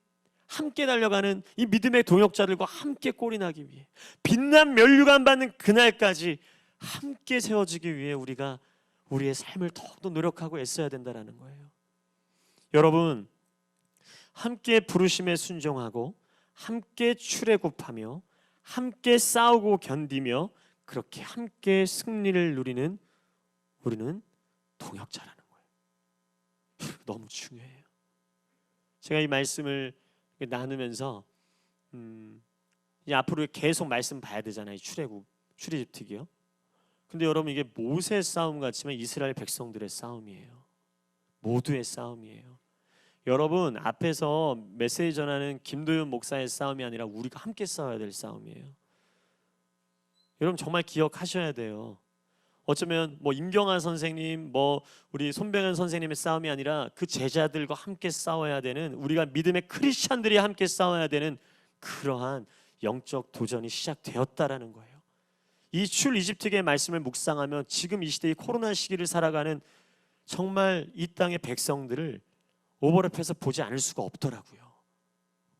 함께 달려가는 이 믿음의 동역자들과 함께 골이 나기 위해 빛난 면류관 받는 그날까지 함께 세워지기 위해 우리가 우리의 삶을 더욱더 노력하고 애써야 된다는 거예요. 여러분, 함께 부르심에 순종하고 함께 출애굽하며 함께 싸우고 견디며 그렇게 함께 승리를 누리는 우리는 동역자라는 거예요. 너무 중요해요. 제가 이 말씀을 나누면서 이제 앞으로 계속 말씀 봐야 되잖아요. 출애굽특이요. 근데 여러분, 이게 모세의 싸움 같지만 이스라엘 백성들의 싸움이에요. 모두의 싸움이에요. 여러분, 앞에서 메시지 전하는 김도윤 목사의 싸움이 아니라 우리가 함께 싸워야 될 싸움이에요. 여러분 정말 기억하셔야 돼요. 어쩌면 임경환 선생님, 우리 손병현 선생님의 싸움이 아니라 그 제자들과 함께 싸워야 되는, 우리가 믿음의 크리스찬들이 함께 싸워야 되는 그러한 영적 도전이 시작되었다라는 거예요. 이 출이집트기의 말씀을 묵상하며 지금 이 시대의 코로나 시기를 살아가는 정말 이 땅의 백성들을 오버랩해서 보지 않을 수가 없더라고요.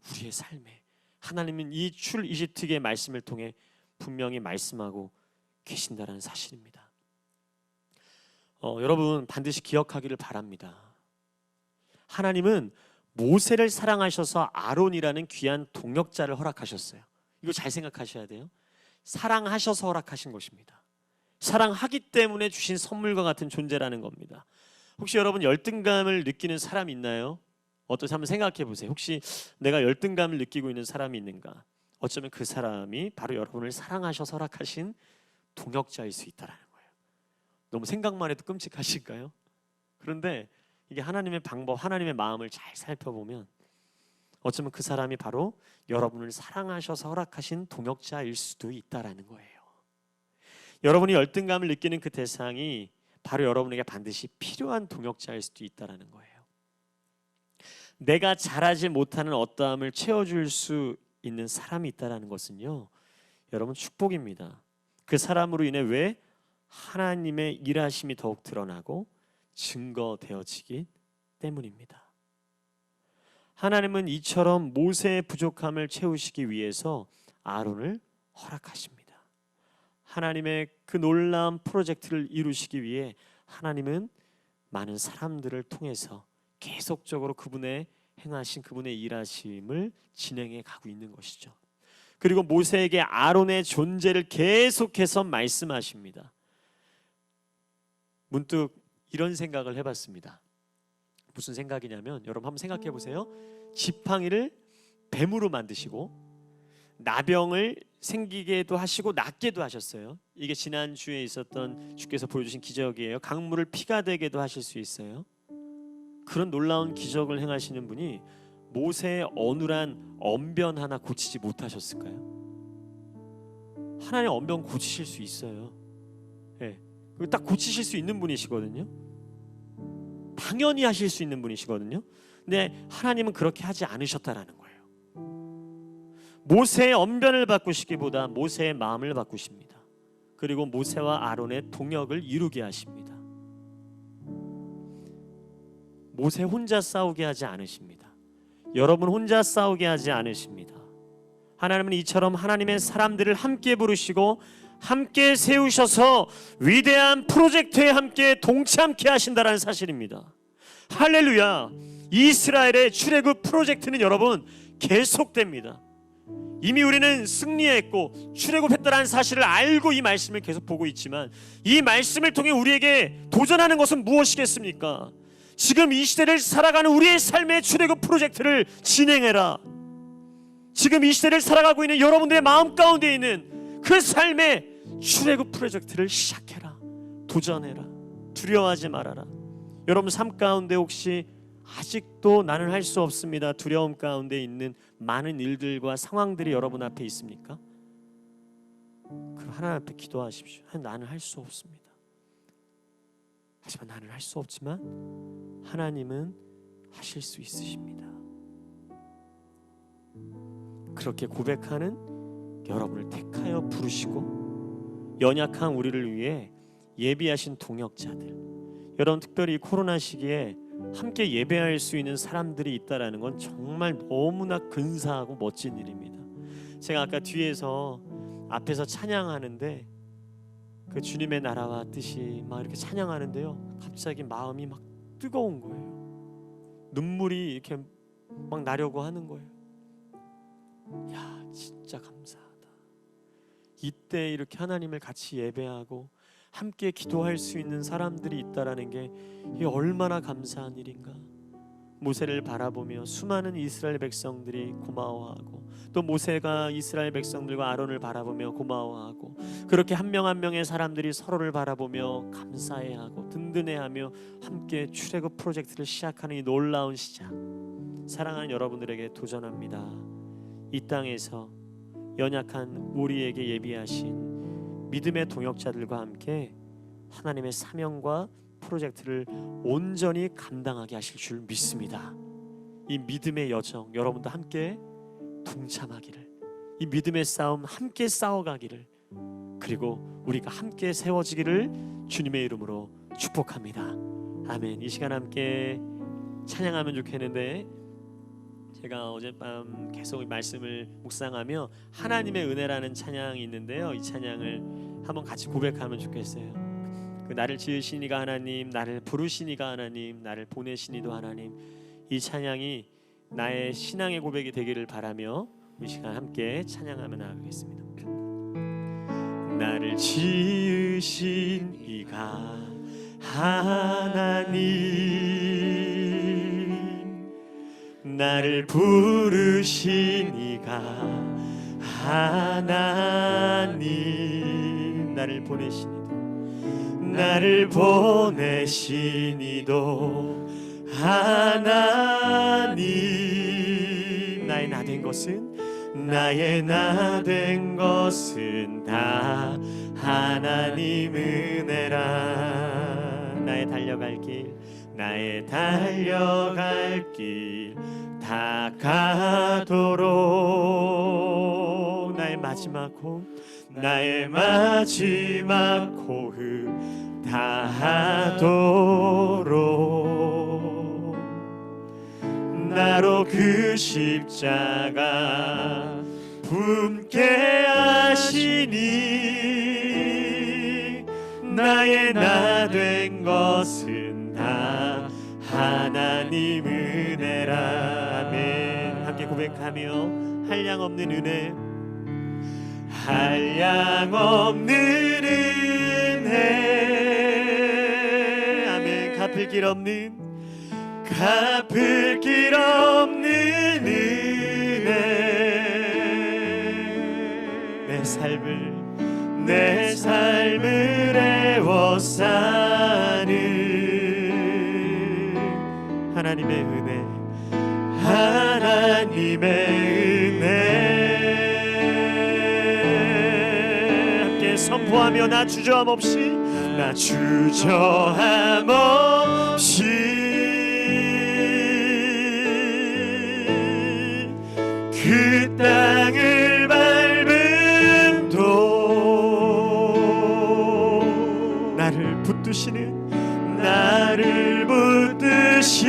우리의 삶에 하나님은 이 출이집트기의 말씀을 통해 분명히 말씀하고 계신다는 사실입니다. 여러분 반드시 기억하기를 바랍니다. 하나님은 모세를 사랑하셔서 아론이라는 귀한 동역자를 허락하셨어요. 이거 잘 생각하셔야 돼요. 사랑하셔서 허락하신 것입니다. 사랑하기 때문에 주신 선물과 같은 존재라는 겁니다. 혹시 여러분 열등감을 느끼는 사람 있나요? 어떠세요? 한번 생각해 보세요. 혹시 내가 열등감을 느끼고 있는 사람이 있는가? 어쩌면 그 사람이 바로 여러분을 사랑하셔서 허락하신 동역자일 수 있다라는 거예요. 너무 생각만 해도 끔찍하실까요? 그런데 이게 하나님의 방법, 하나님의 마음을 잘 살펴보면 어쩌면 그 사람이 바로 여러분을 사랑하셔서 허락하신 동역자일 수도 있다라는 거예요. 여러분이 열등감을 느끼는 그 대상이 바로 여러분에게 반드시 필요한 동역자일 수도 있다라는 거예요. 내가 잘하지 못하는 어떠함을 채워줄 수 있는 사람이 있다라는 것은요, 여러분 축복입니다. 그 사람으로 인해 왜 하나님의 일하심이 더욱 드러나고 증거되어지기 때문입니다. 하나님은 이처럼 모세의 부족함을 채우시기 위해서 아론을 허락하십니다. 하나님의 그 놀라운 프로젝트를 이루시기 위해 하나님은 많은 사람들을 통해서 계속적으로 그분의 행하신 그분의 일하심을 진행해 가고 있는 것이죠. 그리고 모세에게 아론의 존재를 계속해서 말씀하십니다. 문득 이런 생각을 해봤습니다. 무슨 생각이냐면, 여러분 한번 생각해 보세요. 지팡이를 뱀으로 만드시고 나병을 생기게도 하시고 낫게도 하셨어요. 이게 지난주에 있었던 주께서 보여주신 기적이에요. 강물을 피가 되게도 하실 수 있어요. 그런 놀라운 기적을 행하시는 분이 모세의 어눌한 언변 하나 고치지 못하셨을까요? 하나님 언변 고치실 수 있어요. 네. 딱 고치실 수 있는 분이시거든요. 당연히 하실 수 있는 분이시거든요. 근데 하나님은 그렇게 하지 않으셨다라는 거예요. 모세의 언변을 바꾸시기보다 모세의 마음을 바꾸십니다. 그리고 모세와 아론의 동역을 이루게 하십니다. 모세 혼자 싸우게 하지 않으십니다. 여러분 혼자 싸우게 하지 않으십니다. 하나님은 이처럼 하나님의 사람들을 함께 부르시고 함께 세우셔서 위대한 프로젝트에 함께 동참케 하신다는 사실입니다. 할렐루야. 이스라엘의 출애굽 프로젝트는 여러분 계속됩니다. 이미 우리는 승리했고 출애굽했다는 사실을 알고 이 말씀을 계속 보고 있지만 이 말씀을 통해 우리에게 도전하는 것은 무엇이겠습니까? 지금 이 시대를 살아가는 우리의 삶의 출애굽 프로젝트를 진행해라. 지금 이 시대를 살아가고 있는 여러분들의 마음 가운데 있는 그 삶의 출애굽 프로젝트를 시작해라. 도전해라. 두려워하지 말아라. 여러분 삶 가운데 혹시 아직도 나는 할 수 없습니다, 두려움 가운데 있는 많은 일들과 상황들이 여러분 앞에 있습니까? 그럼 하나님 앞에 기도하십시오. 나는 할 수 없습니다. 하지만 나는 할 수 없지만 하나님은 하실 수 있으십니다. 그렇게 고백하는 여러분을 택하여 부르시고 연약한 우리를 위해 예비하신 동역자들, 여러분 특별히 코로나 시기에 함께 예배할 수 있는 사람들이 있다라는 건 정말 너무나 근사하고 멋진 일입니다. 제가 아까 뒤에서 앞에서 찬양하는데 그 주님의 나라와 뜻이 막 이렇게 찬양하는데요, 갑자기 마음이 막 뜨거운 거예요. 눈물이 이렇게 막 나려고 하는 거예요. 야, 진짜 감사하다. 이때 이렇게 하나님을 같이 예배하고 함께 기도할 수 있는 사람들이 있다라는 게 이게 얼마나 감사한 일인가. 모세를 바라보며 수많은 이스라엘 백성들이 고마워하고, 또 모세가 이스라엘 백성들과 아론을 바라보며 고마워하고, 그렇게 한 명 한 명의 사람들이 서로를 바라보며 감사해하고 든든해하며 함께 출애굽 프로젝트를 시작하는 이 놀라운 시작, 사랑하는 여러분들에게 도전합니다. 이 땅에서 연약한 우리에게 예비하신 믿음의 동역자들과 함께 하나님의 사명과 프로젝트를 온전히 감당하게 하실 줄 믿습니다. 이 믿음의 여정 여러분도 함께 동참하기를, 이 믿음의 싸움 함께 싸워가기를, 그리고 우리가 함께 세워지기를 주님의 이름으로 축복합니다. 아멘. 이 시간 함께 찬양하면 좋겠는데, 제가 어젯밤 계속 이 말씀을 묵상하며 하나님의 은혜라는 찬양이 있는데요, 이 찬양을 한번 같이 고백하면 좋겠어요. 그 나를 지으시니가 하나님, 나를 부르시니가 하나님, 나를 보내시니도 하나님, 이 찬양이 나의 신앙의 고백이 되기를 바라며 이 시간 함께 찬양하며 나가겠습니다. 나를 지으신 이가 하나님, 나를 부르신 이가 하나님, 나를 보내시니도, 나를 보내시니도 하나님, 나의 나 된 것은, 나의 나 된 것은 다 하나님 은혜라. 나의 달려갈 길, 나의 달려갈 길 다 가도록, 나의 마지막 호흡, 나의 마지막 호흡 다 하도록, 나로 그 십자가 품게 하시니, 나의 나 된 것은 다 하나님 은혜라. 아멘. 함께 고백하며 한량없는 은혜, 한량없는 은혜, 아멘. 갚을 길 없는, 갚을 길 없는 은혜, 내 삶을 애워싸는 하나님의 은혜, 하나님의 은혜. 함께 선포하며 나 주저함 없이, 나 주저함 없이 그 땅을 밟음도, 나를 붙드시는, 나를 붙드시는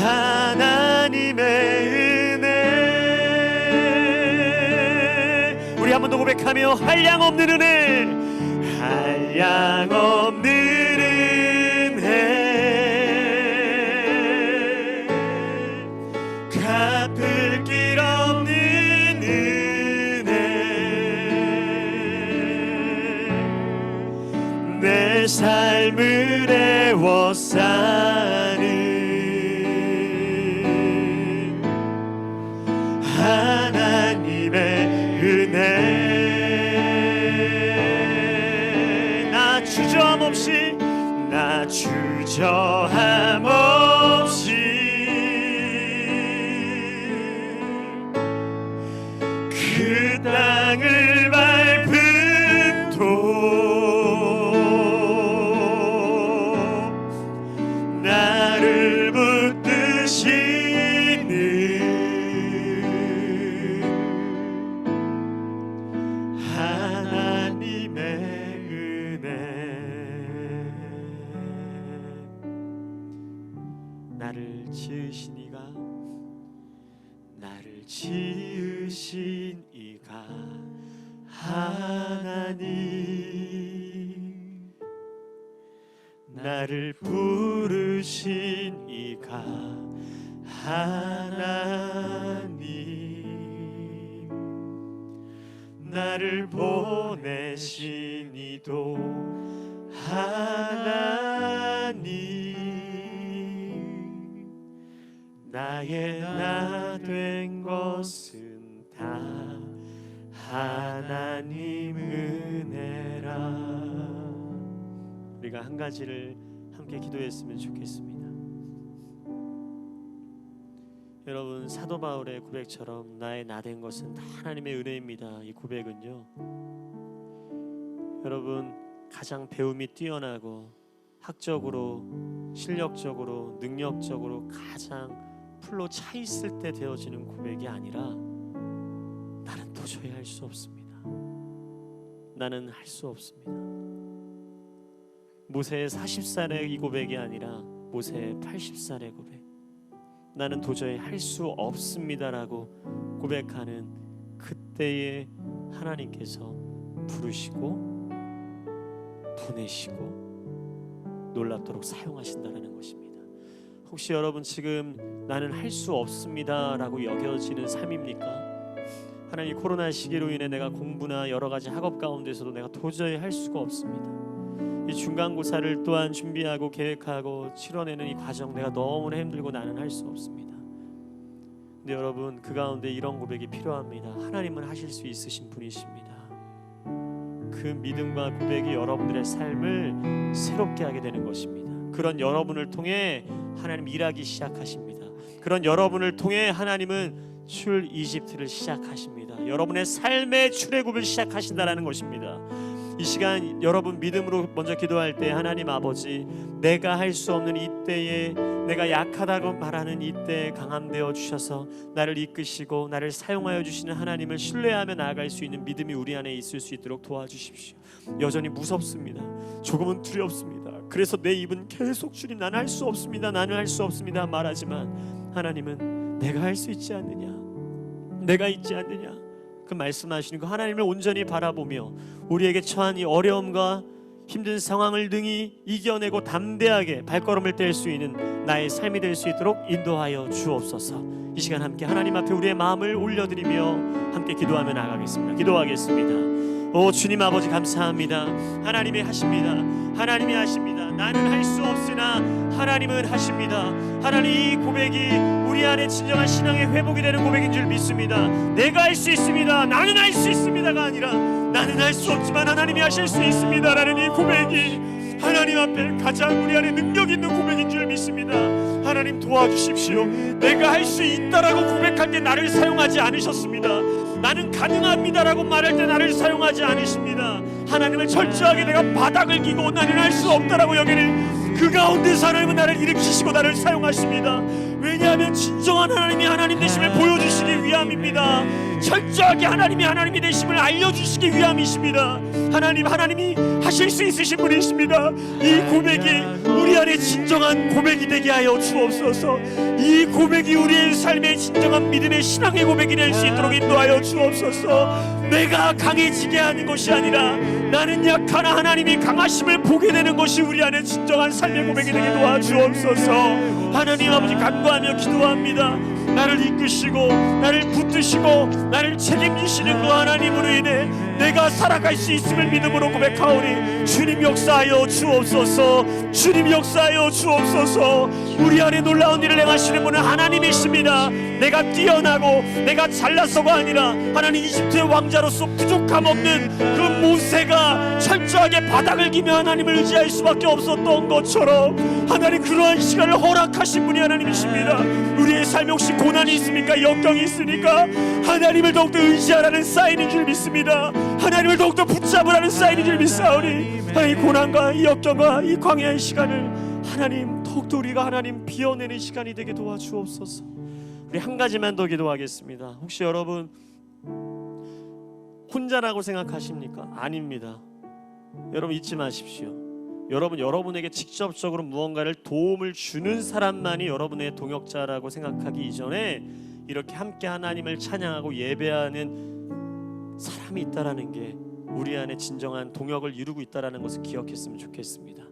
하나님의 은혜. 우리 한 번 더 고백하며 한량없는 은혜, 한량없는 은혜, 내 삶을 애워싸는 하나님의 은혜. 나 주저함 없이 그 땅을 밟은 도 나를 붙드시는 하나님의 은혜. 나를 지으신 이가 하나님, 나를 부르신 이가 하나님, 나를 보내신 이도 하나님, 나의 나 된 것은 다 하나님 은혜라. 우리가 한 가지를 함께 기도했으면 좋겠습니다. 여러분, 사도 바울의 고백처럼 나의 나 된 것은 다 하나님의 은혜입니다. 이 고백은요, 여러분 가장 배움이 뛰어나고 학적으로, 실력적으로, 능력적으로 가장 풀로 차 있을 때 되어지는 고백이 아니라 나는 도저히 할 수 없습니다. 나는 할 수 없습니다. 모세의 40살의 이 고백이 아니라 모세의 80살의 고백. 나는 도저히 할 수 없습니다라고 고백하는 그때에 하나님께서 부르시고 보내시고 놀랍도록 사용하신다는 것입니다. 혹시 여러분 지금 나는 할 수 없습니다라고 여겨지는 삶입니까? 하나님, 코로나 시기로 인해 내가 공부나 여러 가지 학업 가운데서도 내가 도저히 할 수가 없습니다. 이 중간고사를 또한 준비하고 계획하고 치러내는 이 과정, 내가 너무나 힘들고 나는 할 수 없습니다. 근데 여러분, 그 가운데 이런 고백이 필요합니다. 하나님은 하실 수 있으신 분이십니다. 그 믿음과 고백이 여러분들의 삶을 새롭게 하게 되는 것입니다. 그런 여러분을 통해 하나님 일하기 시작하십니다. 그런 여러분을 통해 하나님은 출 이집트를 시작하십니다. 여러분의 삶의 출애굽을 시작하신다는 것입니다. 이 시간 여러분 믿음으로 먼저 기도할 때, 하나님 아버지, 내가 할 수 없는 이때에, 내가 약하다고 말하는 이때에 강함되어 주셔서 나를 이끄시고 나를 사용하여 주시는 하나님을 신뢰하며 나아갈 수 있는 믿음이 우리 안에 있을 수 있도록 도와주십시오. 여전히 무섭습니다. 조금은 두렵습니다. 그래서 내 입은 계속 주님 나는 할 수 없습니다, 나는 할 수 없습니다 말하지만, 하나님은 내가 할 수 있지 않느냐, 내가 있지 않느냐, 그 말씀하시는 그 하나님을 온전히 바라보며 우리에게 처한 이 어려움과 힘든 상황을 능히 이겨내고 담대하게 발걸음을 뗄 수 있는 나의 삶이 될 수 있도록 인도하여 주옵소서. 이 시간 함께 하나님 앞에 우리의 마음을 올려드리며 함께 기도하며 나가겠습니다. 기도하겠습니다. 오 주님 아버지, 감사합니다. 하나님이 하십니다. 하나님이 하십니다. 나는 할 수 없으나 하나님은 하십니다. 하나님, 이 고백이 우리 안에 진정한 신앙의 회복이 되는 고백인 줄 믿습니다. 내가 할 수 있습니다, 나는 할 수 있습니다가 아니라 나는 할 수 없지만 하나님이 하실 수 있습니다라는 이 고백이 하나님 앞에 가장 우리 안에 능력 있는 고백인 줄 믿습니다. 하나님 도와주십시오. 내가 할 수 있다라고 고백할 때 나를 사용하지 않으셨습니다. 나는 가능합니다라고 말할 때 나를 사용하지 않으십니다. 하나님을 철저하게 내가 바닥을 기고 나는 할 수 없다라고 여기는 그 가운데서 하나님은 나를 일으키시고 나를 사용하십니다. 왜냐하면 진정한 하나님이 하나님 되심을 보여주시기 위함입니다. 철저하게 하나님이 하나님이 되심을 알려주시기 위함이십니다. 하나님이 하실 수 있으신 분이십니다. 이 고백이 우리 안에 진정한 고백이 되게 하여 주옵소서. 이 고백이 우리의 삶의 진정한 믿음의 신앙의 고백이 될 수 있도록 인도하여 주옵소서. 내가 강해지게 하는 것이 아니라 나는 약하나 하나님이 강하심을 보게 되는 것이 우리 안에 진정한 삶의 고백이 되게 도와주옵소서. 하나님 아버지, 간구하며 기도합니다. 나를 이끄시고 나를 붙드시고 나를 책임지시는 그 하나님으로 인해 내가 살아갈 수 있음을 믿음으로 고백하오니 주님 역사하여 주옵소서. 주님 역사하여 주옵소서. 우리 안에 놀라운 일을 행하시는 분은 하나님이십니다. 내가 뛰어나고 내가 잘나서가 아니라 하나님 이집트의 왕자로서 부족함 없는 그 모세가 철저하게 바닥을 기며 하나님을 의지할 수밖에 없었던 것처럼 하나님 그러한 시간을 허락하신 분이 하나님이십니다. 우리의 삶에 혹시 고난이 있습니까? 역경이 있으니까 하나님을 더욱더 의지하라는 사인인 줄 믿습니다. 하나님을 더욱더 붙잡으라는 사인인 줄 믿사오니 하나님 고난과 이 역경과 이 광야의 시간을 하나님 더욱더 우리가 하나님 비워내는 시간이 되게 도와주옵소서. 우리 한 가지만 더 기도하겠습니다. 혹시 여러분 혼자라고 생각하십니까? 아닙니다. 여러분 잊지 마십시오. 여러분에게 직접적으로 무언가를 도움을 주는 사람만이 여러분의 동역자라고 생각하기 이전에 이렇게 함께 하나님을 찬양하고 예배하는 사람이 있다라는 게 우리 안에 진정한 동역을 이루고 있다라는 것을 기억했으면 좋겠습니다.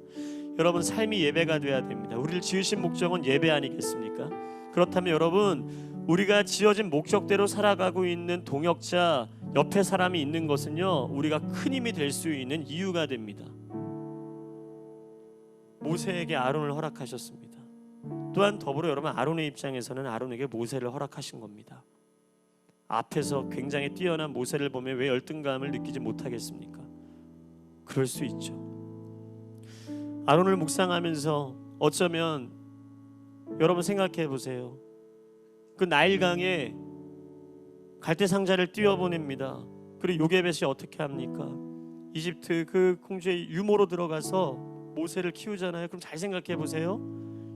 여러분 삶이 예배가 돼야 됩니다. 우리를 지으신 목적은 예배 아니겠습니까? 그렇다면 여러분 우리가 지어진 목적대로 살아가고 있는 동역자 옆에 사람이 있는 것은요 우리가 큰 힘이 될 수 있는 이유가 됩니다. 모세에게 아론을 허락하셨습니다. 또한 더불어 여러분 아론의 입장에서는 아론에게 모세를 허락하신 겁니다. 앞에서 굉장히 뛰어난 모세를 보면 왜 열등감을 느끼지 못하겠습니까? 그럴 수 있죠. 아론을 묵상하면서 어쩌면 여러분 생각해 보세요. 그 나일강에 갈대상자를 띄워보냅니다. 그리고 요게벳이 어떻게 합니까? 이집트 그 공주의 유모로 들어가서 모세를 키우잖아요. 그럼 잘 생각해 보세요.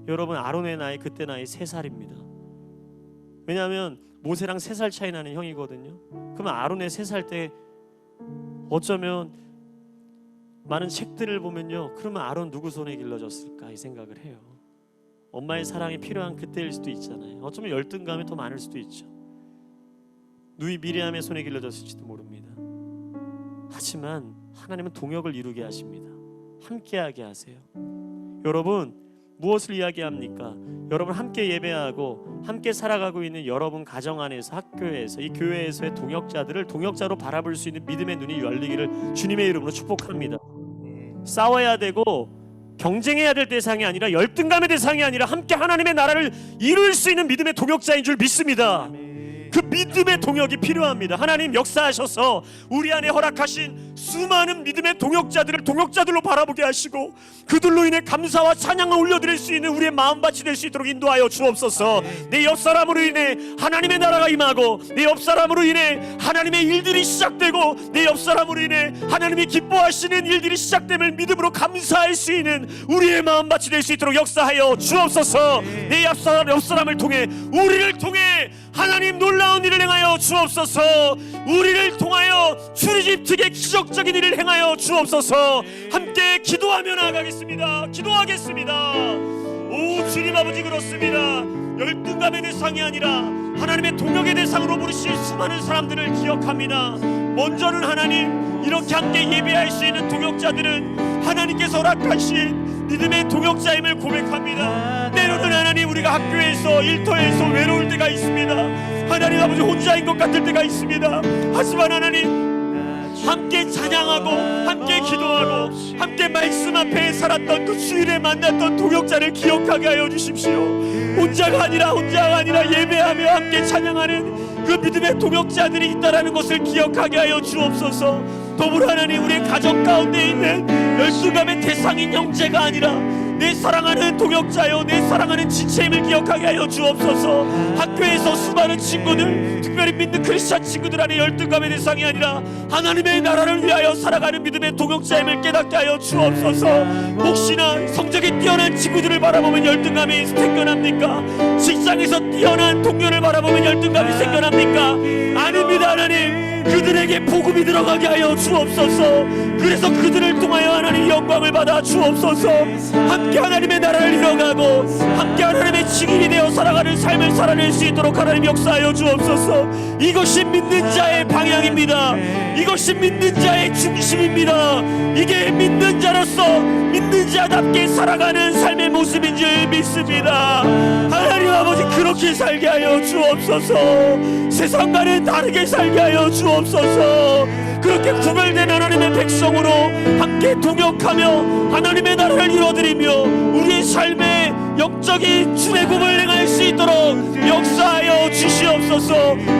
여러분 아론의 나이 그때 나이 3살입니다. 왜냐하면 모세랑 3살 차이 나는 형이거든요. 그러면 아론의 3살 때 어쩌면 많은 책들을 보면요 그러면 아론 누구 손에 길러졌을까 이 생각을 해요. 엄마의 사랑이 필요한 그때일 수도 있잖아요. 어쩌면 열등감이 더 많을 수도 있죠. 누이 미리암의 손에 길러졌을지도 모릅니다. 하지만 하나님은 동역을 이루게 하십니다. 함께하게 하세요. 여러분 무엇을 이야기합니까? 여러분 함께 예배하고 함께 살아가고 있는 여러분 가정 안에서 학교에서 이 교회에서의 동역자들을 동역자로 바라볼 수 있는 믿음의 눈이 열리기를 주님의 이름으로 축복합니다. 싸워야 되고 경쟁해야 될 대상이 아니라 열등감의 대상이 아니라 함께 하나님의 나라를 이룰 수 있는 믿음의 동역자인 줄 믿습니다. 그 믿음의 동역이 필요합니다. 하나님 역사하셔서 우리 안에 허락하신 수많은 믿음의 동역자들을 동역자들로 바라보게 하시고 그들로 인해 감사와 찬양을 올려드릴 수 있는 우리의 마음밭이 될 수 있도록 인도하여 주옵소서. 내 옆사람으로 인해 하나님의 나라가 임하고 내 옆사람으로 인해 하나님의 일들이 시작되고 내 옆사람으로 인해 하나님이 기뻐하시는 일들이 시작됨을 믿음으로 감사할 수 있는 우리의 마음밭이 될 수 있도록 역사하여 주옵소서. 내 옆사람을 통해 우리를 통해 하나님 놀라운 일을 행하여 주옵소서. 우리를 통하여 출애굽 특의 기적적인 일을 행하여 주옵소서. 함께 기도하며 나아가겠습니다. 기도하겠습니다. 오 주님 아버지 그렇습니다. 열등감의 대상이 아니라 하나님의 동역의 대상으로 부르실 수많은 사람들을 기억합니다. 먼저는 하나님 이렇게 함께 예배할 수 있는 동역자들은 하나님께서 허락하신 믿음의 동역자임을 고백합니다. 때로는 하나님 우리가 학교에서 일터에서 외로울 때가 있습니다. 하나님 아버지 혼자인 것 같을 때가 있습니다. 하지만 하나님 함께 찬양하고 함께 기도하고 함께 말씀 앞에 살았던 그 주일에 만났던 동역자를 기억하게 하여 주십시오. 혼자가 아니라 예배하며 함께 찬양하는 그 믿음의 동역자들이 있다라는 것을 기억하게 하여 주옵소서. 더불어 하나님 우리의 가정 가운데 있는 열등감의 대상인 형제가 아니라 내 사랑하는 동역자요 내 사랑하는 지체임을 기억하게 하여 주옵소서. 학교에서 수많은 친구들 특별히 믿는 크리스찬 친구들 안에 열등감의 대상이 아니라 하나님의 나라를 위하여 살아가는 믿음의 동역자임을 깨닫게 하여 주옵소서. 혹시나 성적이 뛰어난 친구들을 바라보면 열등감이 생겨납니까? 직장에서 뛰어난 동료를 바라보면 열등감이 생겨납니까? 아닙니다. 하나님 그들에게 복음이 들어가게 하여 주옵소서. 그래서 그들을 통하여 하나님 영광을 받아 주옵소서. 함께 하나님의 나라를 이뤄가고 함께 하나님의 증인이 되어 살아가는 삶을 살아낼 수 있도록 하나님 역사하여 주옵소서. 이것이 믿는 자의 방향입니다. 이것이 믿는 자의 중심입니다. 이게 믿는 자로서 믿는 자 여자답게 살아가는 삶의 모습인 줄 믿습니다. 하나님 아버지, 그렇게 살게 하여 주옵소서. 세상과는 다르게 살게 하여 주옵소서. 그렇게 구별된 하나님의 백성으로 함께 동역하며 하나님의 나라를 이루어드리며 우리의 삶에 영적인 출애굽을 행할 수 있도록 역사하여 주시옵소서.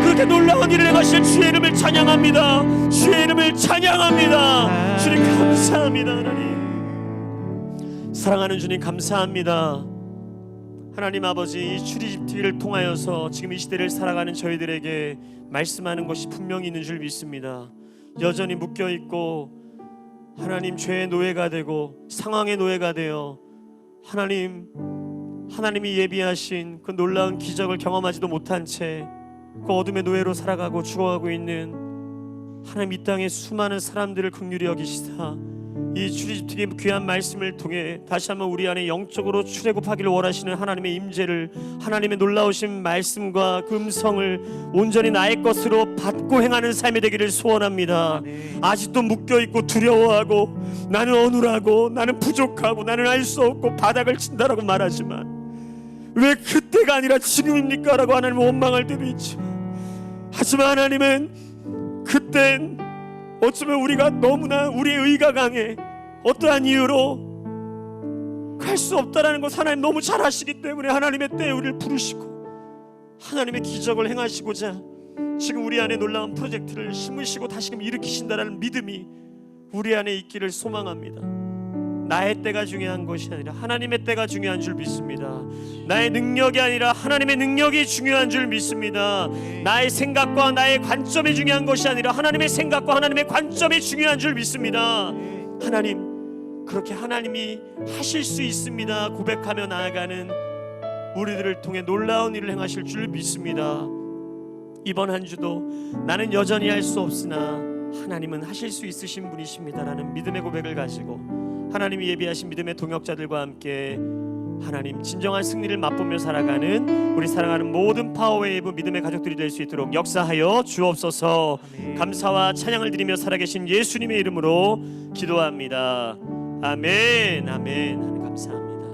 그렇게 놀라운 일을 행하실 주의 이름을 찬양합니다. 주의 이름을 찬양합니다. 주님 감사합니다. 하나님 사랑하는 주님 감사합니다. 하나님 아버지, 이 출애굽 TV를 통하여서 지금 이 시대를 살아가는 저희들에게 말씀하는 것이 분명히 있는 줄 믿습니다. 여전히 묶여있고 하나님 죄의 노예가 되고 상황의 노예가 되어 하나님이 예비하신 그 놀라운 기적을 경험하지도 못한 채 그 어둠의 노예로 살아가고 죽어가고 있는 하나님, 이 땅의 수많은 사람들을 긍휼히 여기시사 이 출애굽의 귀한 말씀을 통해 다시 한번 우리 안에 영적으로 출애굽하기를 원하시는 하나님의 임재를, 하나님의 놀라우신 말씀과 그 음성을 온전히 나의 것으로 받고 행하는 삶이 되기를 소원합니다. 아직도 묶여있고 두려워하고 나는 어눌하고 나는 부족하고 나는 알 수 없고 바닥을 친다라고 말하지만 왜 그때가 아니라 지금입니까? 라고 하나님 원망할 때도 있죠. 하지만 하나님은 그땐 어쩌면 우리가 너무나 우리의 의가 강해 어떠한 이유로 갈 수 없다라는 것 하나님 너무 잘 아시기 때문에 하나님의 때에 우리를 부르시고 하나님의 기적을 행하시고자 지금 우리 안에 놀라운 프로젝트를 심으시고 다시금 일으키신다라는 믿음이 우리 안에 있기를 소망합니다. 나의 때가 중요한 것이 아니라 하나님의 때가 중요한 줄 믿습니다. 나의 능력이 아니라 하나님의 능력이 중요한 줄 믿습니다. 나의 생각과 나의 관점이 중요한 것이 아니라 하나님의 생각과 하나님의 관점이 중요한 줄 믿습니다. 하나님, 그렇게 하나님이 하실 수 있습니다 고백하며 나아가는 우리들을 통해 놀라운 일을 행하실 줄 믿습니다. 이번 한 주도 나는 여전히 할 수 없으나 하나님은 하실 수 있으신 분이십니다라는 믿음의 고백을 가지고 하나님이 예비하신 믿음의 동역자들과 함께 하나님 진정한 승리를 맛보며 살아가는 우리 사랑하는 모든 파워웨이브 믿음의 가족들이 될 수 있도록 역사하여 주옵소서. 아멘. 감사와 찬양을 드리며 살아계신 예수님의 이름으로 기도합니다. 아멘. 아멘. 하나님 감사합니다.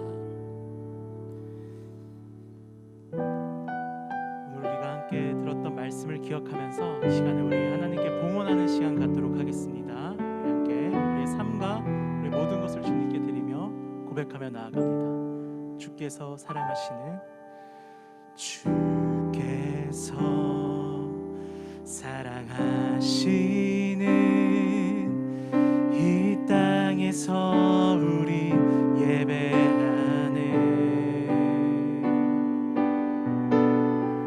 오늘 우리가 함께 들었던 말씀을 기억하면서 이 시간에 우리 하나님께 봉헌하는 시간 갖도록 하겠습니다. 우리 함께 우리의 삶과 우리 모든 것을 주님께 드리며 고백하며 나아갑니다. 주께서 사랑하시는 이 땅에서 우리 예배하네.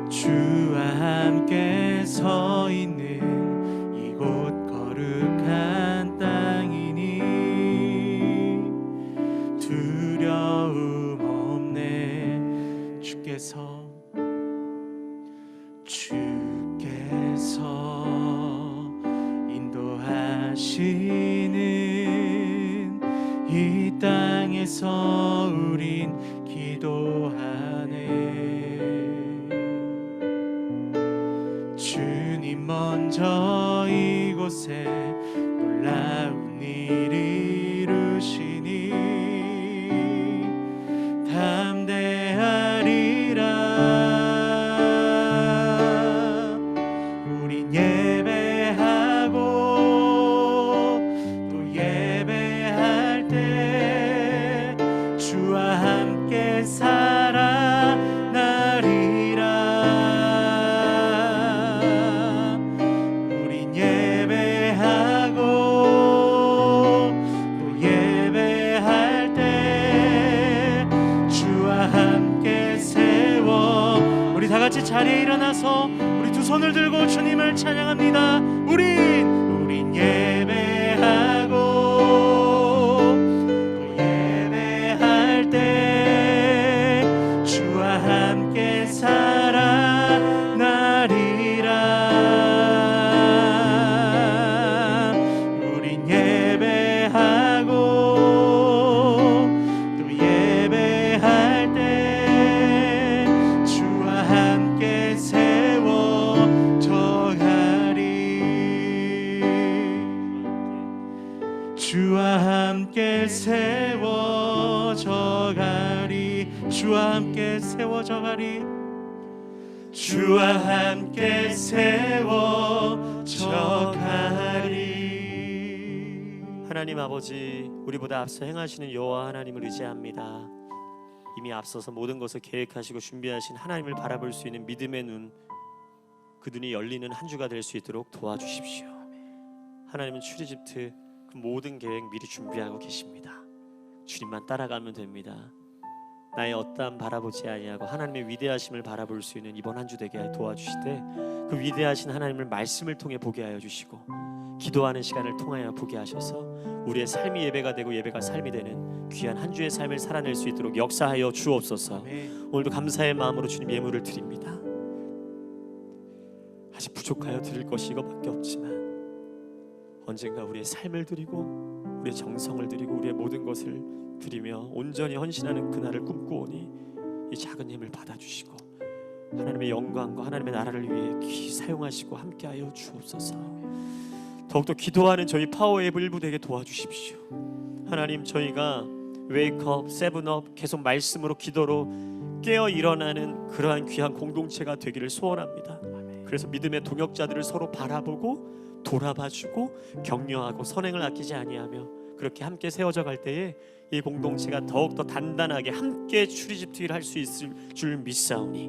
주와 함께 서 있는 이곳 거룩한 땅이니 두려움 없네. 주께서 인도하시는 이 땅에서 우린 기도하네. 주님 먼저 이곳에 놀라운 일 이루시니 담대하리라. 우린 예배하고 또 예배할 때 주와 함께 살아나리라. 우린 예배하고 또 예배할 때 주와 함께 세워. 우리 다 같이 자리에 일어나서 우리 두 손을 들고 주님을 찬양합니다. 우린 예배하고 또 예배할 때 주와 함께 살아나리라. 우린 예배하고 또 예배할 때 주와 함께 세워 정하리. 세워져 가리. 주와 함께 세워져 가리. 주와 함께 세워져 가리. 하나님 아버지, 우리보다 앞서 행하시는 여호와 하나님을 의지합니다. 이미 앞서서 모든 것을 계획하시고 준비하신 하나님을 바라볼 수 있는 믿음의 눈, 그 눈이 열리는 한 주가 될 수 있도록 도와주십시오. 하나님은 출애굽트 그 모든 계획 미리 준비하고 계십니다. 주님만 따라가면 됩니다. 나의 어떠함 바라보지 아니하고 하나님의 위대하심을 바라볼 수 있는 이번 한 주 되게 도와주시되, 그 위대하신 하나님을 말씀을 통해 보게 하여 주시고, 기도하는 시간을 통하여 보게 하셔서 우리의 삶이 예배가 되고 예배가 삶이 되는 귀한 한 주의 삶을 살아낼 수 있도록 역사하여 주옵소서. 오늘도 감사의 마음으로 주님 예물을 드립니다. 아직 부족하여 드릴 것이 이것밖에 없지만 언젠가 우리의 삶을 드리고 우리의 정성을 드리고 우리의 모든 것을 드리며 온전히 헌신하는 그날을 꿈꾸오니 이 작은 힘을 받아주시고 하나님의 영광과 하나님의 나라를 위해 귀히 사용하시고 함께하여 주옵소서. 더욱더 기도하는 저희 파워앱 일부 되게 도와주십시오. 하나님, 저희가 웨이크업, 세븐업 계속 말씀으로 기도로 깨어 일어나는 그러한 귀한 공동체가 되기를 소원합니다. 그래서 믿음의 동역자들을 서로 바라보고 돌아봐주고 격려하고 선행을 아끼지 아니하며 그렇게 함께 세워져 갈 때에 이 공동체가 더욱더 단단하게 함께 출애굽기를 할 수 있을 줄 믿사오니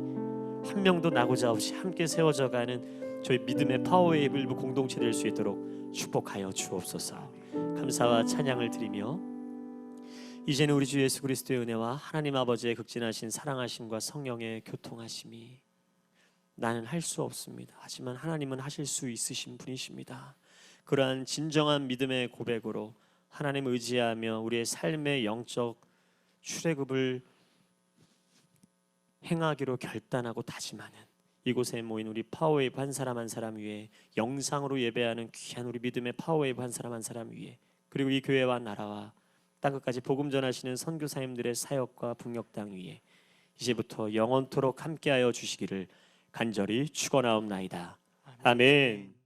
한 명도 나고자 없이 함께 세워져 가는 저희 믿음의 파워웨이브 일부 공동체 될 수 있도록 축복하여 주옵소서. 감사와 찬양을 드리며 이제는 우리 주 예수 그리스도의 은혜와 하나님 아버지의 극진하신 사랑하심과 성령의 교통하심이 나는 할 수 없습니다. 하지만 하나님은 하실 수 있으신 분이십니다. 그러한 진정한 믿음의 고백으로 하나님을 의지하며 우리의 삶의 영적 출애굽을 행하기로 결단하고 다짐하는 이곳에 모인 우리 파워웨이브 한 사람 한 사람 위에, 영상으로 예배하는 귀한 우리 믿음의 파워웨이브 한 사람 한 사람 위에, 그리고 이 교회와 나라와 땅끝까지 복음 전하시는 선교사님들의 사역과 북녘땅 위에 이제부터 영원토록 함께하여 주시기를 간절히 축원하옵나이다. 아멘.